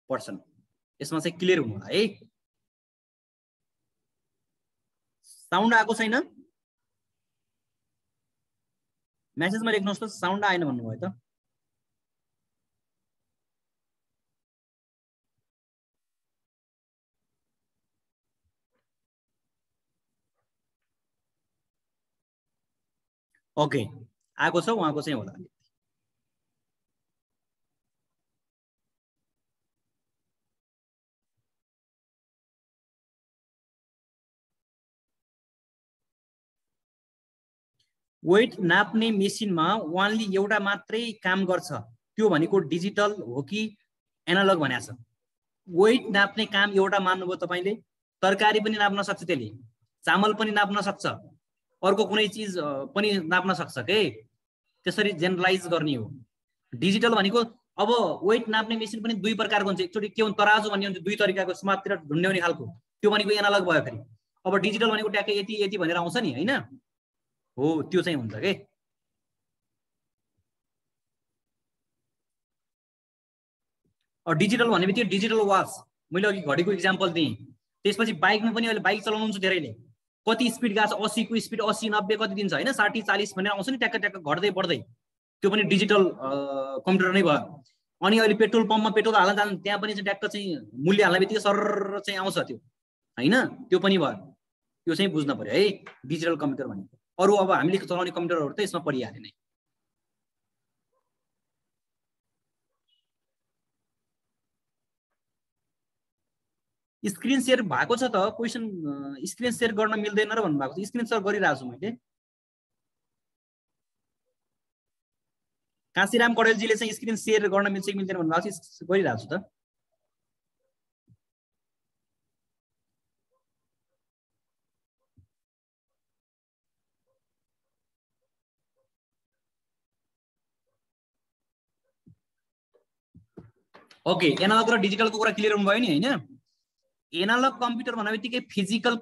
पर्छन्। यसमा चाहिँ क्लियर हुनु होला है। साउन्ड आएको छैन? मेसेजमा लेख्नुहोस् त, साउन्ड आएन भन्नुभयो त। ओके, आएको छ, उहाँको चाहिँ होला। वेट नाप्ने मेसिनमा वानली एउटा मात्रै काम गर्छ, त्यो भनेको डिजिटल हो कि एनालग भनेको छ। वेट नाप्ने काम एउटा मान्नुभयो तपाईँले, तरकारी पनि नाप्न सक्छ, त्यसले चामल पनि नाप्न सक्छ, अर्को कुनै चिज पनि नाप्न सक्छ के। त्यसरी जेनरलाइज गर्ने हो। डिजिटल भनेको अब वेट नाप्ने मेसिन पनि दुई प्रकारको हुन्छ। एकचोटि के हुन्छ, तराजु भन्ने हुन्छ, दुई तरिकाको समाततिर ढुन्ड्याउने खालको, त्यो भनेको एनालग भयो। फेरि अब डिजिटल भनेको ट्याक्कै यति यति भनेर आउँछ नि होइन, हो त्यो चाहिँ हुन्छ के। डिजिटल भन्ने बित्तिकै डिजिटल वाच, मैले अघि घडीको इक्जाम्पल दिएँ। त्यसपछि बाइकमा पनि अहिले बाइक चलाउनुहुन्छ धेरैले, कति स्पिड गएको छ, 80 को स्पिड, 80 90 कति दिन्छ होइन, 60 40 भनेर आउँछ नि, ट्याक्क ट्याक्क घट्दै बढ्दै, त्यो पनि डिजिटल कम्प्युटर नै भयो। अनि अहिले पेट्रोल पम्पमा पेट्रोल हाल्न जान्छ, त्यहाँ पनि चाहिँ ट्याक्क चाहिँ मूल्य हाल्ने बित्तिकै सर चाहिँ आउँछ त्यो होइन, त्यो पनि भयो। त्यो चाहिँ बुझ्न पर्यो है डिजिटल कम्प्युटर भनेको। अरू अब हामीले चलाउने कम्प्युटरहरू त यसमा परिहाल्यो नै। स्क्रिन सेयर भएको छ त, क्वेसन स्क्रिन सेयर गर्न मिल्दैन र भन्नुभएको छ। स्क्रिन सेयर गरिरहेको छु मैले। काशीराम कडेलजीले चाहिँ स्क्रिन सेयर गर्न मिल्छ कि मिल्दैन भन्नुभएको छ, गरिरहेको छु त। ओके, एनालग र डिजिटलको कुरा क्लियर हुनुभयो नि होइन। एनालग कम्प्युटर भन्ने बित्तिकै फिजिकल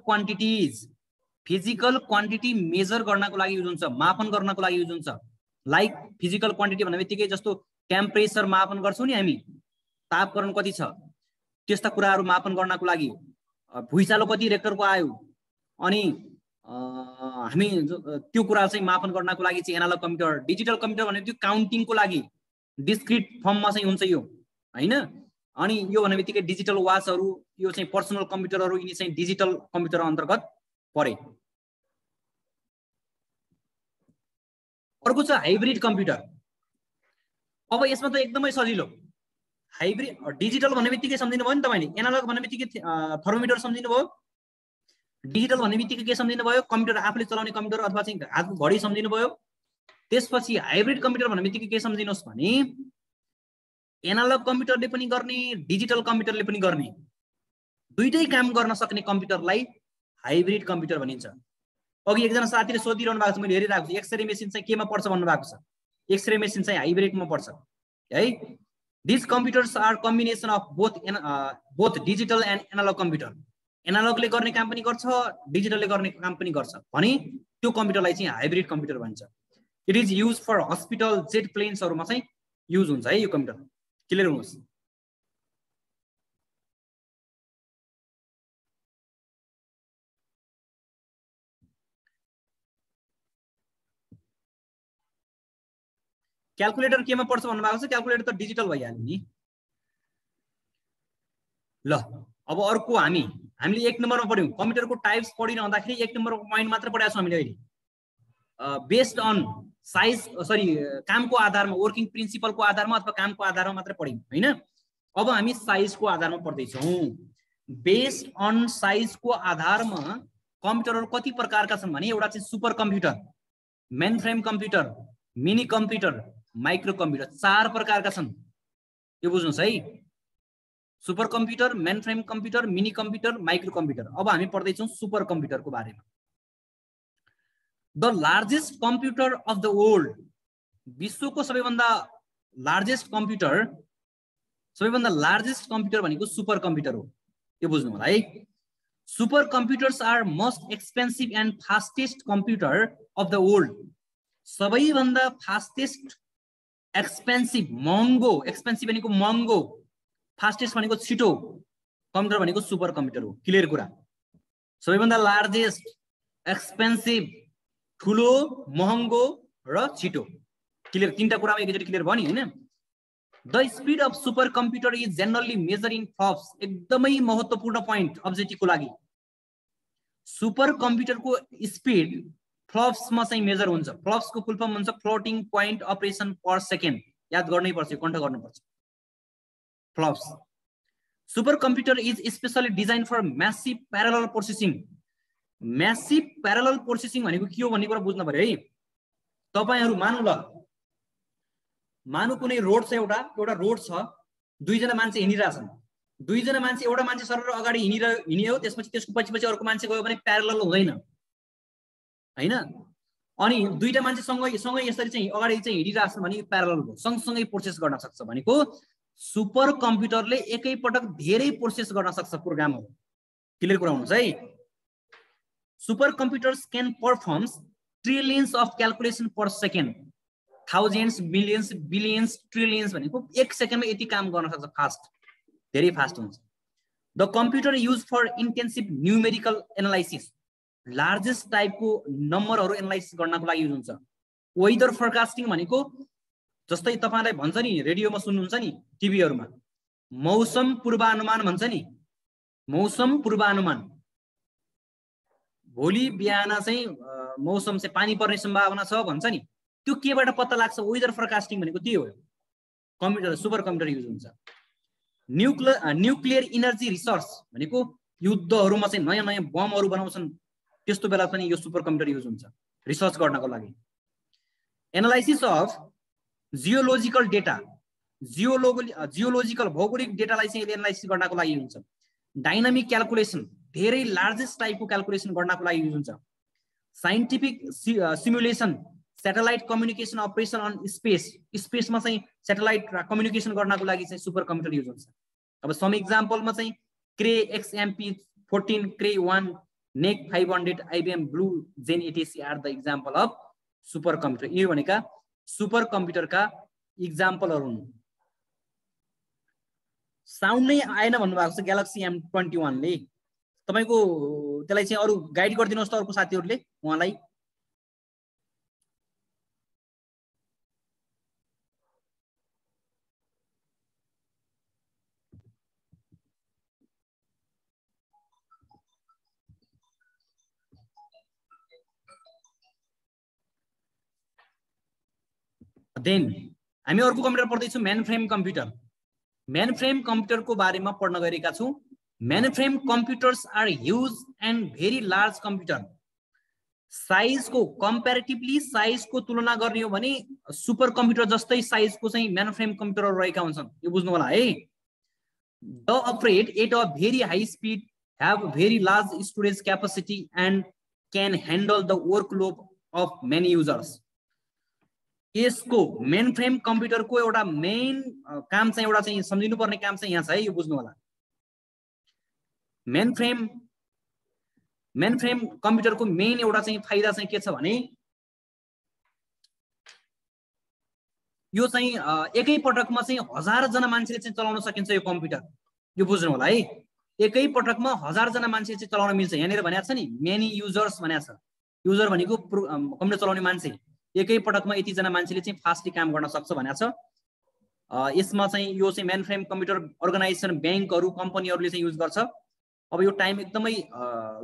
क्वान्टिटी मेजर गर्नको लागि युज हुन्छ, मापन गर्नको लागि युज हुन्छ। लाइक फिजिकल क्वान्टिटी भन्ने बित्तिकै जस्तो टेम्परेचर मापन गर्छौँ नि हामी, तापक्रम कति छ, त्यस्ता कुराहरू मापन गर्नको लागि। भुइँचालो कति रेक्टरको आयो, अनि हामी त्यो कुरा चाहिँ मापन गर्नको लागि चाहिँ एनालग कम्प्युटर। डिजिटल कम्प्युटर भने त्यो काउन्टिङको लागि डिस्क्रिट फर्ममा चाहिँ हुन्छ यो होइन। अनि यो भन्ने बित्तिकै डिजिटल वाचहरू, यो चाहिँ पर्सनल कम्प्युटरहरू, यिनी चाहिँ डिजिटल कम्प्युटर अन्तर्गत परे। अर्को छ हाइब्रिड कम्प्युटर। अब यसमा त एकदमै सजिलो। हाइब्रिड डिजिटल भन्ने बित्तिकै सम्झिनु भयो नि तपाईँले, एनालग भन्ने बित्तिकै थर्मोमिटर सम्झिनु भयो, डिजिटल भन्ने बित्तिकै के सम्झिनु भयो, कम्प्युटर आफूले चलाउने कम्प्युटर अथवा चाहिँ हातको घडी सम्झिनु भयो। त्यसपछि हाइब्रिड कम्प्युटर भन्ने बित्तिकै के सम्झिनुहोस् भने एनालग कम्प्युटरले पनि गर्ने, डिजिटल कम्प्युटरले पनि गर्ने, दुईटै काम गर्न सक्ने कम्प्युटरलाई हाइब्रिड कम्प्युटर भनिन्छ। अघि एकजना साथीले सोधिरहनु भएको छ, मैले हेरिरहेको छु, एक्सरे मेसिन चाहिँ केमा पर्छ भन्नुभएको छ। एक्सरे मेसिन चाहिँ हाइब्रिडमा पर्छ है। This computers are combination of both digital and analogue computer. एनालगले गर्ने काम पनि गर्छ, डिजिटलले गर्ने काम पनि गर्छ भने त्यो कम्प्युटरलाई चाहिँ हाइब्रिड कम्प्युटर भन्छ। It is use for hospital, jet प्लेन्सहरूमा चाहिँ युज हुन्छ है यो कम्प्युटर। क्लियर हुनुहोस्। क्याल्कुलेटर केमा पर्छ भन्नुभएको छ, क्याल्कुलेटर त डिजिटल भइहाल्यो नि। ल अब अर्को हामीले 1 नम्बरमा पढ्यौँ, कम्प्युटरको टाइप्स पढिरहँदाखेरि 1 नम्बरको पोइन्ट मात्र पढाएको छौँ हामीले अहिले। बेस्ड अन साइज कामको आधारमा वर्किङ प्रिन्सिपलको आधारमा अथवा कामको आधारमा मात्र पढ्यौं हैन। अब हामी साइजको आधारमा पढ्दैछौँ। बेस्ड अन साइजको आधारमा कम्प्युटरहरू कति प्रकारका छन् भने एउटा चाहिँ supercomputer, mainframe computer, minicomputer, microcomputer, 4 प्रकारका छन्। यो बुझ्नुस् है। Supercomputer, mainframe computer, minicomputer, microcomputer. अब हामी पढ्दैछौँ सुपर कम्प्युटरको बारेमा। The largest computer of the world, विश्वको सबैभन्दा लार्जेस्ट कम्प्युटर भनेको सुपर कम्प्युटर हो। यो बुझ्नु होला है। Super computers are most expensive and fastest computer of the world. सबैभन्दा फास्टेस्ट, एक्सपेन्सिभ महँगो, एक्सपेन्सिभ भनेको महँगो, फास्टेस्ट भनेको छिटो कम्प्युटर भनेको सुपर कम्प्युटर हो। क्लियर कुरा। सबैभन्दा लार्जेस्ट, एक्सपेन्सिभ, ठुलो, महँगो र छिटो। क्लियर। 3टा कुरामा एकैचोटि क्लियर भयो नि हैन। The speed of super computer is generally measure in flops. एकदमै महत्त्वपूर्ण पोइन्ट अब्जेक्टिभको लागि। सुपर कम्प्युटरको स्पिड फ्लप्समा चाहिँ मेजर हुन्छ। फ्लप्सको फुल फर्म हुन्छ floating point operation per second. याद गर्नै पर्छ, कन्ट गर्नुपर्छ। Flops. Super computer is specially design for massive parallel processing. Massive parallel processing भनेको के हो भन्ने कुरा बुझ्न पर्यो है। तपाईहरु मानु कुनै रोड छ, एउटा रोड छ, 2 जना मान्छे हिँडिरहेछन्। 2 जना मान्छे, एउटा मान्छे सरर अगाडि हिँड्यो, त्यसपछि त्यसको पछि अर्को मान्छे गयो भने प्यारलल हुँदैन हैन। अनि 2टा मान्छे सँगै यसरी चाहिँ अगाडि चाहिँ हिँडिरहेछन् भने प्यारलल हो, सँगसँगै प्रोसेस गर्न सक्छ। भनेको सुपर कम्प्युटरले एकै पटक धेरै प्रोसेस गर्न सक्छ प्रोग्रामहरु। क्लियर कुरा हुनुहुन्छ है। Super computers can performs trillions of calculation per second. Thousands, millions, billions, trillions भनेको 1 सेकेन्डमा यति काम गर्न सक्छ। फास्ट, धेरै फास्ट हुन्छ। The computer use for intensive numerical analysis. Largest टाइपको नम्बरहरु एनालाइसिस गर्नको लागि युज हुन्छ। वेदर फोरकास्टिङ भनेको जस्तै तपाईलाई भन्छ नि, रेडियोमा सुन्नुहुन्छ नि, टिभीहरुमा मौसम पूर्वानुमान भन्छ नि। मौसम पूर्वानुमान, भोलि बिहान चाहिँ मौसम चाहिँ पानी पर्ने सम्भावना छ भन्छ नि। त्यो केबाट पत्ता लाग्छ? वेदर फोरकास्टिङ भनेको त्यही हो। कम्प्युटर, सुपर कम्प्युटर युज हुन्छ। न्युक्लियर इनर्जी रिसर्च भनेको युद्धहरुमा चाहिँ नयाँ नयाँ बमहरु बनाउँछन्, त्यस्तो बेला पनि यो सुपर कम्प्युटर युज हुन्छ रिसर्च गर्नको लागि। Analysis of geological data, geological भौगोलिक डेटालाई चाहिँ एनालाइसिस गर्नको लागि हुन्छ। डाइनामिक क्याल्कुलेसन, धेरै लार्जेस्ट टाइपको क्याल्कुलेसन गर्नको लागि युज हुन्छ। Scientific simulation, satellite communication operation on space, स्पेसमा चाहिँ सैटेलाइट कम्युनिकेसन गर्नको लागि चाहिँ सुपर कम्प्युटर युज हुन्छ। अब सम एक्जाम्पलमा चाहिँ Cray XMP14, Cray 1, NEC 500, IBM Blue Gene 80 are the example of super computer. यो भनेका सुपर कम्प्युटरका एक्जाम्पलहरु हुन्। साउन्ड नै आएन भन्नुभएको छ ग्यालेक्सी M21 ले। तपाईको त्यसलाई चाहिँ अरु गाइड गरिदिनुहोस् त अर्को साथीहरुले उहाँलाई। देन हामी अर्को कम्प्युटर पढ्दैछौँ, mainframe computer. Mainframe कम्प्युटरको बारेमा पढ्न गएका छौँ। Mainframe computers are huge and very large computer. साइजको कम्प्यारेटिभली साइजको तुलना गर्ने हो भने सुपर कम्प्युटर जस्तै साइजको चाहिँ मेन फ्रेम कम्प्युटरहरु रहेका हुन्छन्। यो बुझ्नु होला है। They operate at a very high speed, have very large storage capacity and can handle the workload of many users. यसको मेन फ्रेम कम्प्युटरको एउटा मेन काम चाहिँ एउटा चाहिँ सम्झिनु पर्ने काम चाहिँ यहाँ छ है, यो बुझ्नु होला। मेन फ्रेम कम्प्युटरको मेन एउटा चाहिँ फाइदा चाहिँ के छ भने यो चाहिँ एकै पटकमा चाहिँ 1000 जना मान्छेले चाहिँ चलाउन सकिन्छ यो कम्प्युटर। यो बुझ्नु होला है। एकै पटकमा 1000 जना मान्छेले चाहिँ चलाउन मिल्छ। यहाँनिर भनेको छ नि मेनी युजर्स भनेको छ। युजर भनेको कम्प्युटर चलाउने मान्छे। एकै पटकमा यति जना मान्छेले चाहिँ फास्टली काम गर्न सक्छ भनेको छ। यसमा चाहिँ यो चाहिँ मेन फ्रेम कम्प्युटर अर्गनाइजेसन, बैंकहरु, कम्पनीहरुले चाहिँ युज गर्छ। अब यो टाइम एकदमै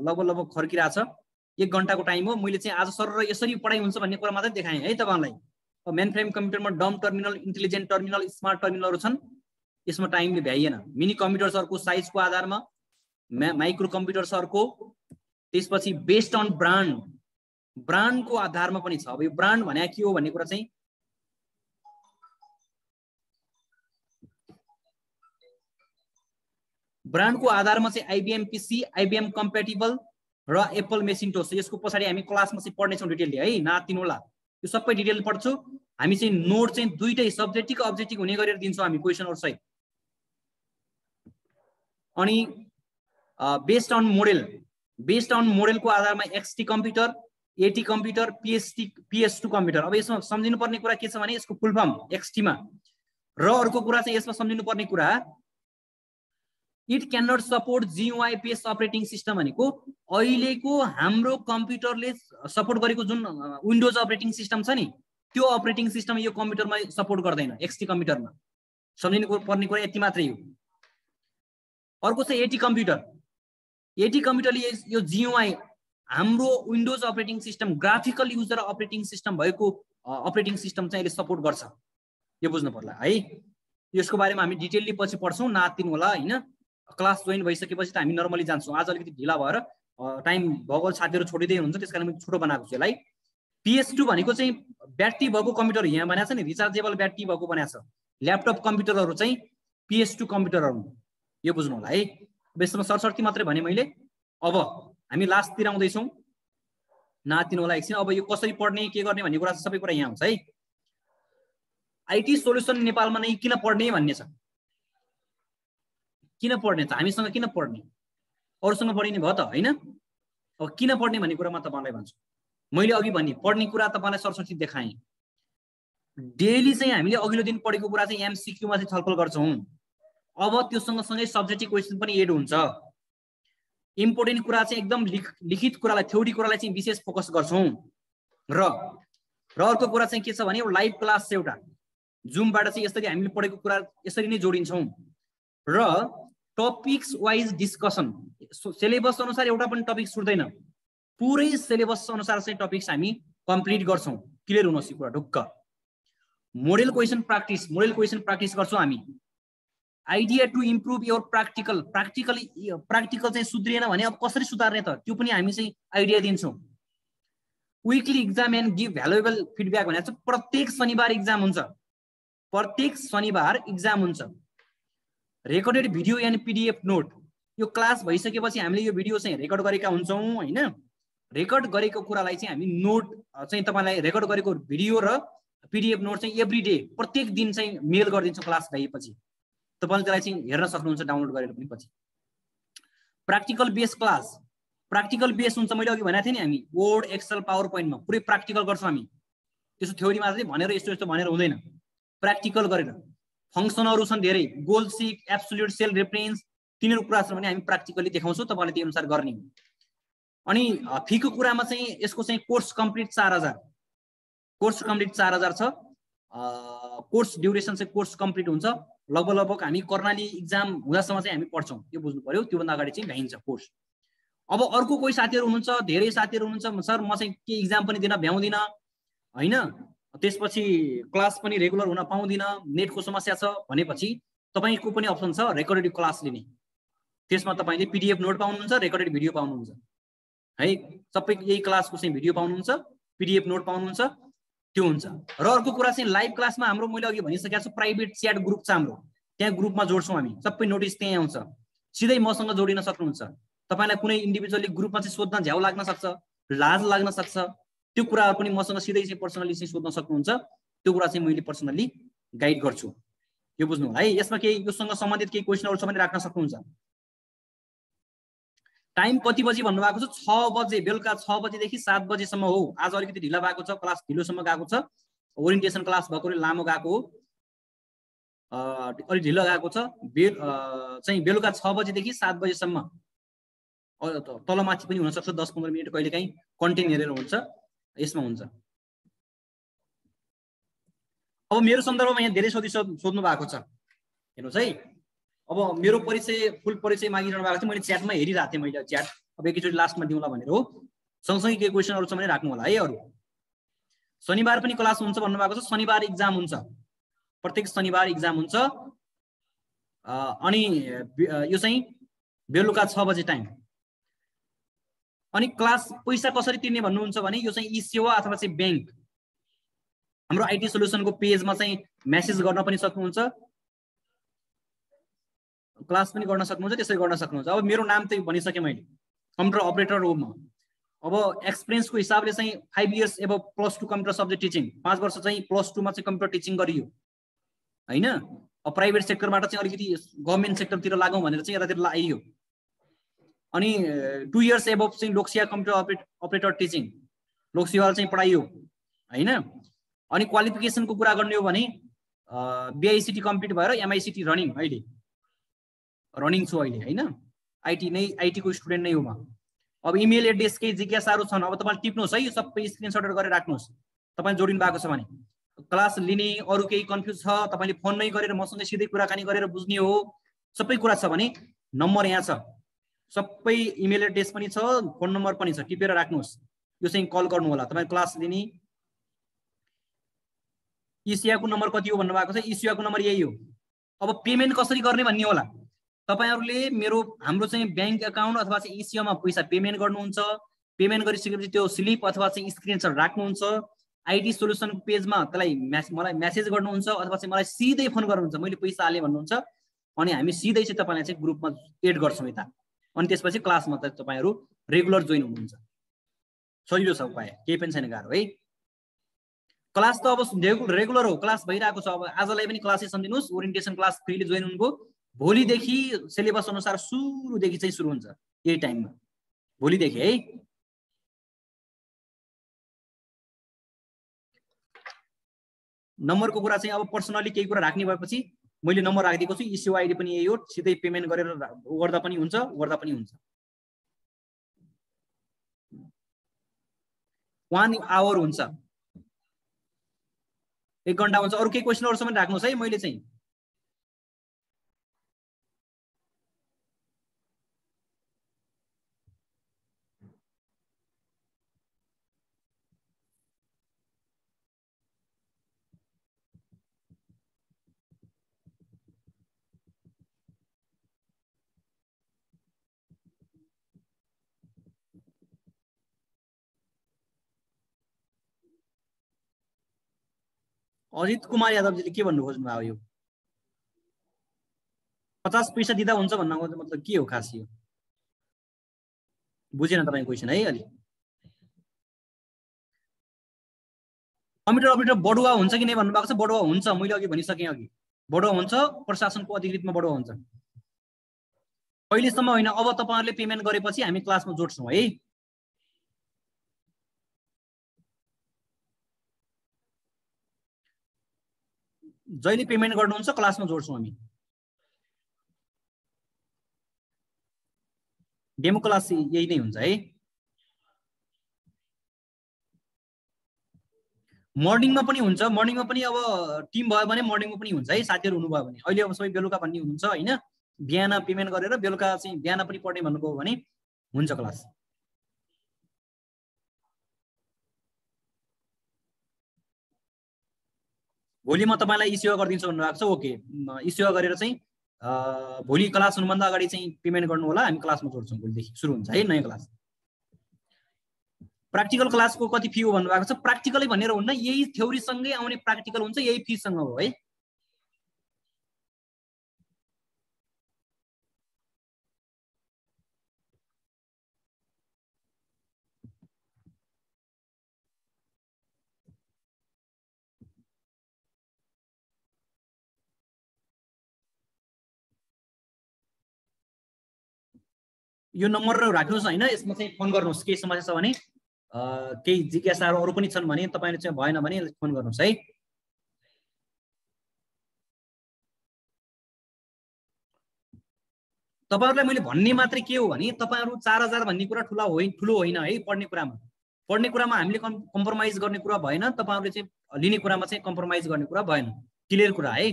लगभग खर्किरहेछ। 1 घण्टाको टाइम हो। मैले चाहिँ आज सर यसरी पढाइ हुन्छ भन्ने कुरा मात्रै देखाएँ है तपाईहरुलाई। मेन फ्रेम कम्प्युटरमा डम टर्मिनल, इन्टेलिजेन्ट टर्मिनल, स्मार्ट टर्मिनलहरु छन्। यसमा टाइमले भ्याइएन। मिनी कम्प्युटर्सहरुको साइजको आधारमा, माइक्रो कम्प्युटर्सहरुको, त्यसपछि बेस्ड अन ब्रान्डको आधारमा पनि छ। अब यो ब्रान्ड भने के हो भन्ने कुरा चाहिँ ब्रान्डको आधारमा चाहिँ आइबीएम पीसी, आइबीएम कम्प्याटिबल र एप्पल मेसिन्टोस। यसको पछाडि हामी क्लासमा चाहिँ पढ्ने छौं डिटेलली है, नातिनु होला। यो सबै डिटेल पढ्छु। हामी चाहिँ नोट चाहिँ दुईटै सब्जेक्टिभ अब्जेक्टिभ हुने गरेर दिन्छौं हामी क्वेशनहरु सहित। अनि बेस्ड अन मोडेलको आधारमा XT computer, AT computer, PS2 computer. अब यसमा सम्झिनु पर्ने कुरा के छ भने यसको फुल फर्म एक्सटी मा र अर्को कुरा चाहिँ यसमा सम्झिनु पर्ने कुरा it can not support GUI based operating system भनेको अहिलेको हाम्रो कम्प्युटरले सपोर्ट गरेको जुन विन्डोज अपरेटिङ सिस्टम छ नि त्यो अपरेटिङ सिस्टम यो कम्प्युटरमा सपोर्ट गर्दैन, एक्सटी कम्प्युटरमा। सम्झिनु पर्ने कुरा यति मात्रै हो। अर्को चाहिँ एटी कम्प्युटर। एटी कम्प्युटरले यो GUI हाम्रो windows operating system, graphical user operating system भएको अपरेटिङ सिस्टम चाहिँ यसले सपोर्ट गर्छ। यो बुझ्नु पर्ला है। यसको बारेमा हामी डिटेलली पछि पढ्छौं, नातिनु होला हैन। क्लास जोइन भइसकेपछि त हामी नर्मली जान्छौं। आज अलिकति ढिला भएर टाइम भगोल साथीहरु छोडिदै हुन्छ, त्यसकारण मैले छोटो बनाएको छु यसलाई। PS2 भनेको चाहिँ ब्याट्री भएको कम्प्युटर यहाँ भनेको छ नि, रिचार्जेबल ब्याट्री भएको भनेको छ। ल्यापटप कम्प्युटरहरु चाहिँ PS2 कम्प्युटरहरु, यो बुझ्नु होला है। बेसमा सरसर्ती मात्रै भने मैले। अब हामी लास्टतिर आउँदै छौं, नातिनु होला एकछिन। अब यो कसरी पढ्ने के गर्ने भन्ने कुरा सबै कुरा यहाँ हुन्छ है। आईटी सोलुसन नेपालमा नै किन पढ्ने भन्ने छ। किन पढ्ने त हामीसँग किन पढ्ने, अरूसँग पढिने भयो त हैन। अब किन पढ्ने भन्ने कुरा म तपाईलाई भन्छु। मैले अघि भने पढ्ने कुरा तपाईलाई सरसर्ती देखाएँ। डेली चाहिँ हामीले अघिल्लो दिन पढेको कुरा चाहिँ MCQ मा चाहिँ छलफल गर्छौं। अब त्यो सँगसँगै सब्जेक्टिभ क्वेशन पनि एड हुन्छ। इम्पोर्टेन्ट कुरा चाहिँ एकदम लिखित कुरालाई, थ्योरी कुरालाई चाहिँ विशेष फोकस गर्छौं। र अर्को कुरा चाहिँ के छ भने लाइभ क्लास छ एउटा, जुमबाट चाहिँ यसरी हामीले पढेको कुरा यसरी नै जोडिन्छौं। र टपिक्स वाइज डिस्कसन, सिलेबस अनुसार एउटा पनि टपिक छुट्दैन, पुरै सिलेबस अनुसार चाहिँ टपिक्स हामी कम्प्लिट गर्छौं। क्लियर हुनुहोस् यो कुरा ढुक्क। मोडल क्वेशन प्र्याक्टिस गर्छौं हामी। Idea to improve your practical चाहिँ सुध्रिएन भने अब कसरी सुधार्ने त त्यो पनि हामी चाहिँ आइडिया दिन्छौं। Weekly exam and give valuable feedback भनेको चाहिँ प्रत्येक शनिबार एक्जाम हुन्छ। Recorded video and PDF note, यो क्लास भइसकेपछि हामीले यो भिडियो चाहिँ रेकर्ड गरेका हुन्छौं हैन। रेकर्ड गरेको कुरालाई चाहिँ हामी नोट चाहिँ तपाईलाई रेकर्ड गरेको भिडियो र PDF नोट चाहिँ एभ्री डे प्रत्येक दिन चाहिँ मेल गरिदिन्छौं क्लास भएपछि। तपाईले त्यसलाई चाहिँ हेर्न सक्नुहुन्छ डाउनलोड गरेर पनि पछि। Practical base class, practical base हुन्छ। मैले अघि भनेको थिएँ नि हामी वर्ड, एक्सेल, पावर पोइन्टमा पुरै प्र्याक्टिकल गर्छौं हामी। त्यसो थ्योरीमा चाहिँ भनेर यस्तो भनेर हुँदैन, प्र्याक्टिकल गरेर। फंक्सनहरु छन् धेरै, goal seek, absolute cell reference, तिनीहरु कुरा छन् भने हामी प्र्याक्टिकली देखाउँछौं, तपाईले त्यही अनुसार गर्ने। अनि फीको कुरामा चाहिँ यसको चाहिँ कोर्स कम्प्लिट 4000 छ। कोर्स ड्युरेसन चाहिँ कोर्स कम्प्लिट हुन्छ लगभग हामी कर्णाली एक्जाम हुँदासम्म चाहिँ हामी पढ्छौं। यो बुझ्नु पर्यो, त्यो भन्दा अगाडि चाहिँ भ्याइन्छ कोर्स। अब अर्को कोही साथीहरु हुनुहुन्छ, धेरै साथीहरु हुनुहुन्छ, सर म चाहिँ के एक्जाम पनि दिन भ्याउँदिन हैन, त्यसपछि क्लास पनि रेगुलर हुन पाउँदिन, नेटको समस्या छ भनेपछि तपाईको पनि अप्सन छ रेकर्डेड क्लास लिने। त्यसमा तपाईले PDF नोट पाउनुहुन्छ, रेकर्डेड भिडियो पाउनुहुन्छ है। सबै यही क्लासको चाहिँ भिडियो पाउनुहुन्छ, PDF नोट पाउनुहुन्छ, त्यो हुन्छ। र अर्को कुरा चाहिँ लाइभ क्लासमा हाम्रो मैले अघि भनिसकेको छु प्राइभेट च्याट ग्रुप छ हाम्रो, त्यहाँ ग्रुपमा जोड्छौं हामी। सबै नोटिस त्यही आउँछ, सिधै मसँग जोडिन सक्नुहुन्छ। तपाईलाई कुनै इन्डिभिजुअली ग्रुपमा चाहिँ सोध्न झ्याउ लाग्न सक्छ, लाज लाग्न सक्छ, त्यो कुराहरु पनि मसँग सिधै चाहिँ पर्सनली चाहिँ सोध्न सक्नुहुन्छ। त्यो कुरा चाहिँ मैले पर्सनली गाइड गर्छु। यो बुझ्नु होला है। यसमा केही योसँग सम्बन्धित केही क्वेशनहरु छ भने राख्न सक्नुहुन्छ। टाइम कति बजी भन्नु भएको छ? 6 बजे, बेलुका 6 बजेदेखि 7 बजेसम्म हो। आज अलिकति ढिला भएको छ, क्लास ढिलोसम्म गएको छ। ओरिएन्टेसन क्लास भएकोले लामो गएको हो, अलि ढिलो गएको छ। चाहिँ बेलुका 6 बजेदेखि 7 बजेसम्म, तलमाथि पनि हुन सक्छ 10-15 मिनेट कहिलेकाहीँ कन्टेन्ट हेरेर हुन्छ, यसमा हुन्छ। अब मेरो सन्दर्भमा यहाँ धेरै सोध्नु भएको छ, हेर्नुस् है। अब मेरो परिचय, फुल परिचय मागिरहनु भएको थियो, मैले च्याटमा हेरिरहेको थिएँ, मैले च्याट अब एकैचोटि लास्टमा दिउँला भनेर हो। सँगसँगै केही क्वेसनहरु छ भने राख्नु होला है। अरु शनिबार पनि क्लास हुन्छ भन्नुभएको छ। शनिबार एक्जाम हुन्छ, प्रत्येक शनिबार एक्जाम हुन्छ। अनि यो चाहिँ बेलुका 6 बजे टाइम। अनि क्लास पैसा कसरी तिर्ने भन्नुहुन्छ भने यो चाहिँ ई-सेवा अथवा चाहिँ बैंक हाम्रो आईटी सोलुसनको पेजमा चाहिँ मेसेज गर्न पनि सक्नुहुन्छ, क्लास पनि गर्न सक्नुहुन्छ, त्यसरी गर्न सक्नुहुन्छ। अब मेरो नाम चाहिँ भनिसके मैले, कम्प्युटर अपरेटर हो म। अब एक्सपिरियन्सको हिसाबले चाहिँ 5 इयर्स एबो +2 कम्प्युटर सब्जेक्ट टिचिङ, 5 वर्ष चाहिँ +2 मा चाहिँ कम्प्युटर टिचिङ गरियो हैन। अब प्राइभेट सेक्टरबाट चाहिँ अलिकति गभर्नमेन्ट सेक्टरतिर लागौं भनेर चाहिँ यतातिर आइयो। अनि 2 इयर्स एबो चाहिँ Lok Sewa computer operator teaching, Lok Sewa चाहिँ पढाइयो हैन। अनि क्वालिफिकेसनको कुरा गर्ने हो भने बीआईसीटी कम्प्लिट भएर एमआईसीटी रनिङ, अहिले रनिङ छु अहिले हैन। आईटी को स्टुडेन्ट नै हो म। अब इमेल एड्रेस केही जिज्ञासाहरु छन्, अब तपाईले टिप्नुस् है, यो सबै स्क्रिनशटहरु गरेर राख्नुस् तपाईले जोडिनु भएको छ भने। क्लास लिने अरु केही कन्फ्युज छ तपाईले फोन नै गरेर मसँग सिधै कुराकानी गरेर बुझ्ने हो, सबै कुरा छ भने नम्बर यहाँ छ, सबै इमेल एड्रेस पनि छ, फोन नम्बर पनि छ, टिपेर राख्नुस्। यो चाहिँ कल गर्नु होला तपाई क्लास लिने। ईसियाको नम्बर कति हो भन्नु भएको छ, ईसियाको नम्बर यही हो। अब पेमेन्ट कसरी गर्ने भन्ने होला, तपाईहरुले हाम्रो चाहिँ बैंक अकाउन्ट अथवा चाहिँ ईसियामा पैसा पेमेन्ट गर्नुहुन्छ। पेमेन्ट गरिसकेपछि त्यो स्लिप अथवा चाहिँ स्क्रिनशट राख्नुहुन्छ, आईटी सोलुसन पेजमा त्यसलाई मलाई मेसेज गर्नुहुन्छ अथवा चाहिँ मलाई सिधै फोन गर्नुहुन्छ, मैले पैसा हाले भन्नुहुन्छ। अनि हामी सिधै चाहिँ तपाईलाई चाहिँ ग्रुपमा एड गर्छौं यता। अनि त्यसपछि क्लासमा त तपाईहरु रेगुलर जोइन हुनुहुन्छ। सजिलो छ उपाय, केही पनि छैन गाह्रो है। क्लास त अब रेगुलर हो, क्लास भइरहेको छ। अब आजलाई पनि क्लासै सम्झिनुस्, ओरिएन्टेसन क्लास फ्रीली जोइन हुनुको। भोलिदेखि सिलेबस अनुसार सुरुदेखि चाहिँ सुरु हुन्छ यही टाइममा, भोलिदेखि है। नम्बरको कुरा चाहिँ अब पर्सनली केही कुरा राख्ने भएपछि मैले नम्बर राखिदिएको छु, इस्यु आईडी पनि यही हो, सिधै पेमेन्ट गरेर गर्दा पनि हुन्छ, गर्दा पनि हुन्छ। 1 आवर हुन्छ, 1 घण्टा हुन्छ। अरु केही क्वेशनहरु छ भने राख्नुस् है। मैले चाहिँ अजित कुमार यादवजीले के भन्नु खोज्नु भयो, यो 50 पैसा दिँदा हुन्छ भन्नको मतलब के हो खास? यो बुझेन तपाईको क्वेशन है। अलि कम्प्युटर अपरेटर बडुवा हुन्छ कि नै भन्नु भएको छ। बडुवा हुन्छ, मैले अघि भनिसकेँ। अघि बडुवा हुन्छ, प्रशासनको अधिकृतमा बडुवा हुन्छ। अहिलेसम्म होइन, अब तपाईहरुले पेमेन्ट गरेपछि हामी क्लासमा जोड्छौं है। जहिले पेमेन्ट गर्नुहुन्छ क्लासमा जोड्छौं हामी। डेमो क्लास यही नै हुन्छ है। मर्निङमा पनि हुन्छ, मर्निङमा पनि अब टिम भयो भने मर्निङमा पनि हुन्छ है, साथीहरु हुनुभयो भने। अहिले अब सबै बेलुका भन्ने हुनुहुन्छ हैन, बिहान पेमेन्ट गरेर बेलुका चाहिँ बिहान पनि पढ्ने भन्नुभयो भने हुन्छ क्लास। भोलि म तपाईलाई इस्यु गरिदिन्छु भन्नुभएको छ। ओके, इस्यु गरेर चाहिँ भोलि क्लास हुनुभन्दा अगाडि चाहिँ पेमेन्ट गर्नु होला। हामी क्लासमा जोड्छौं, भोलिदेखि सुरु हुन्छ है नयाँ क्लास। प्र्याक्टिकल क्लासको कति फी हो भन्नुभएको छ। प्र्याक्टिकलै भनेर हुन्न, यही थ्योरी सँगै आउने प्र्याक्टिकल हुन्छ, यही फी सँग हो है। यो नम्बर राख्नुस् हैन, यसमा चाहिँ फोन गर्नुस्। केही समस्या छ भने, केही जिज्ञासाहरु अरु पनि छन् भने तपाईले चाहिँ भएन भने फोन गर्नुस् है। तपाईहरुलाई मैले भन्ने मात्रै के हो भने तपाईहरु 4000 भन्ने कुरा ठुलो होइन है। पढ्ने कुरामा हामीले कम्प्रोमाइज गर्ने कुरा भएन, तपाईहरुले चाहिँ लिने कुरामा चाहिँ कम्प्रोमाइज गर्ने कुरा भएन। क्लियर कुरा है।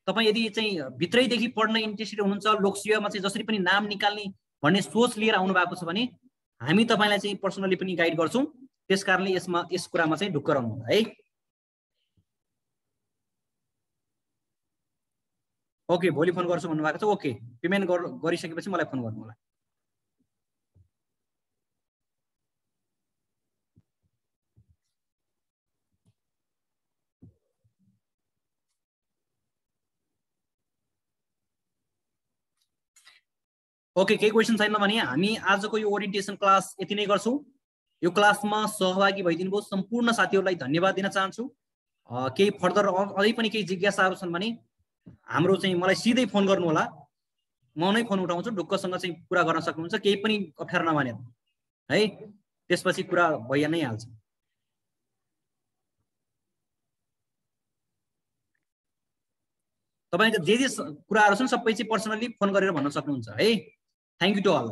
तपाई यदि चाहिँ भित्रैदेखि पढ्न इन्ट्रेस्टेड हुनुहुन्छ, लोकसेवामा चाहिँ जसरी पनि नाम निकाल्ने भन्ने सोच लिएर आउनु भएको छ भने हामी तपाईलाई चाहिँ पर्सनली पनि गाइड गर्छौं, त्यसकारणले यस कुरामा चाहिँ ढुक्क रहनु होला है। ओके, भोलि फोन गर्छु भन्नुभएको छ। ओके, पेमेन्ट गरिसकेपछि मलाई फोन गर्नु होला। ओके, केही क्वेसन छैन भने हामी आजको यो ओरिएन्टेसन क्लास यति नै गर्छौं। यो क्लासमा सहभागी भइदिनु भयो सम्पूर्ण साथीहरूलाई धन्यवाद दिन चाहन्छु। केही फर्दर अझै पनि केही जिज्ञासाहरू छन् भने हाम्रो चाहिँ मलाई सिधै फोन गर्नु होला, म नै फोन उठाउँछु, ढुक्कसँग चाहिँ कुरा गर्न सक्नुहुन्छ, केही पनि अप्ठ्यारो नमानेर है। त्यसपछि कुरा भइ नै हाल्छ। तपाईको जे कुराहरू छन् सबै चाहिँ पर्सनली फोन गरेर भन्न सक्नुहुन्छ है। Thank you to all.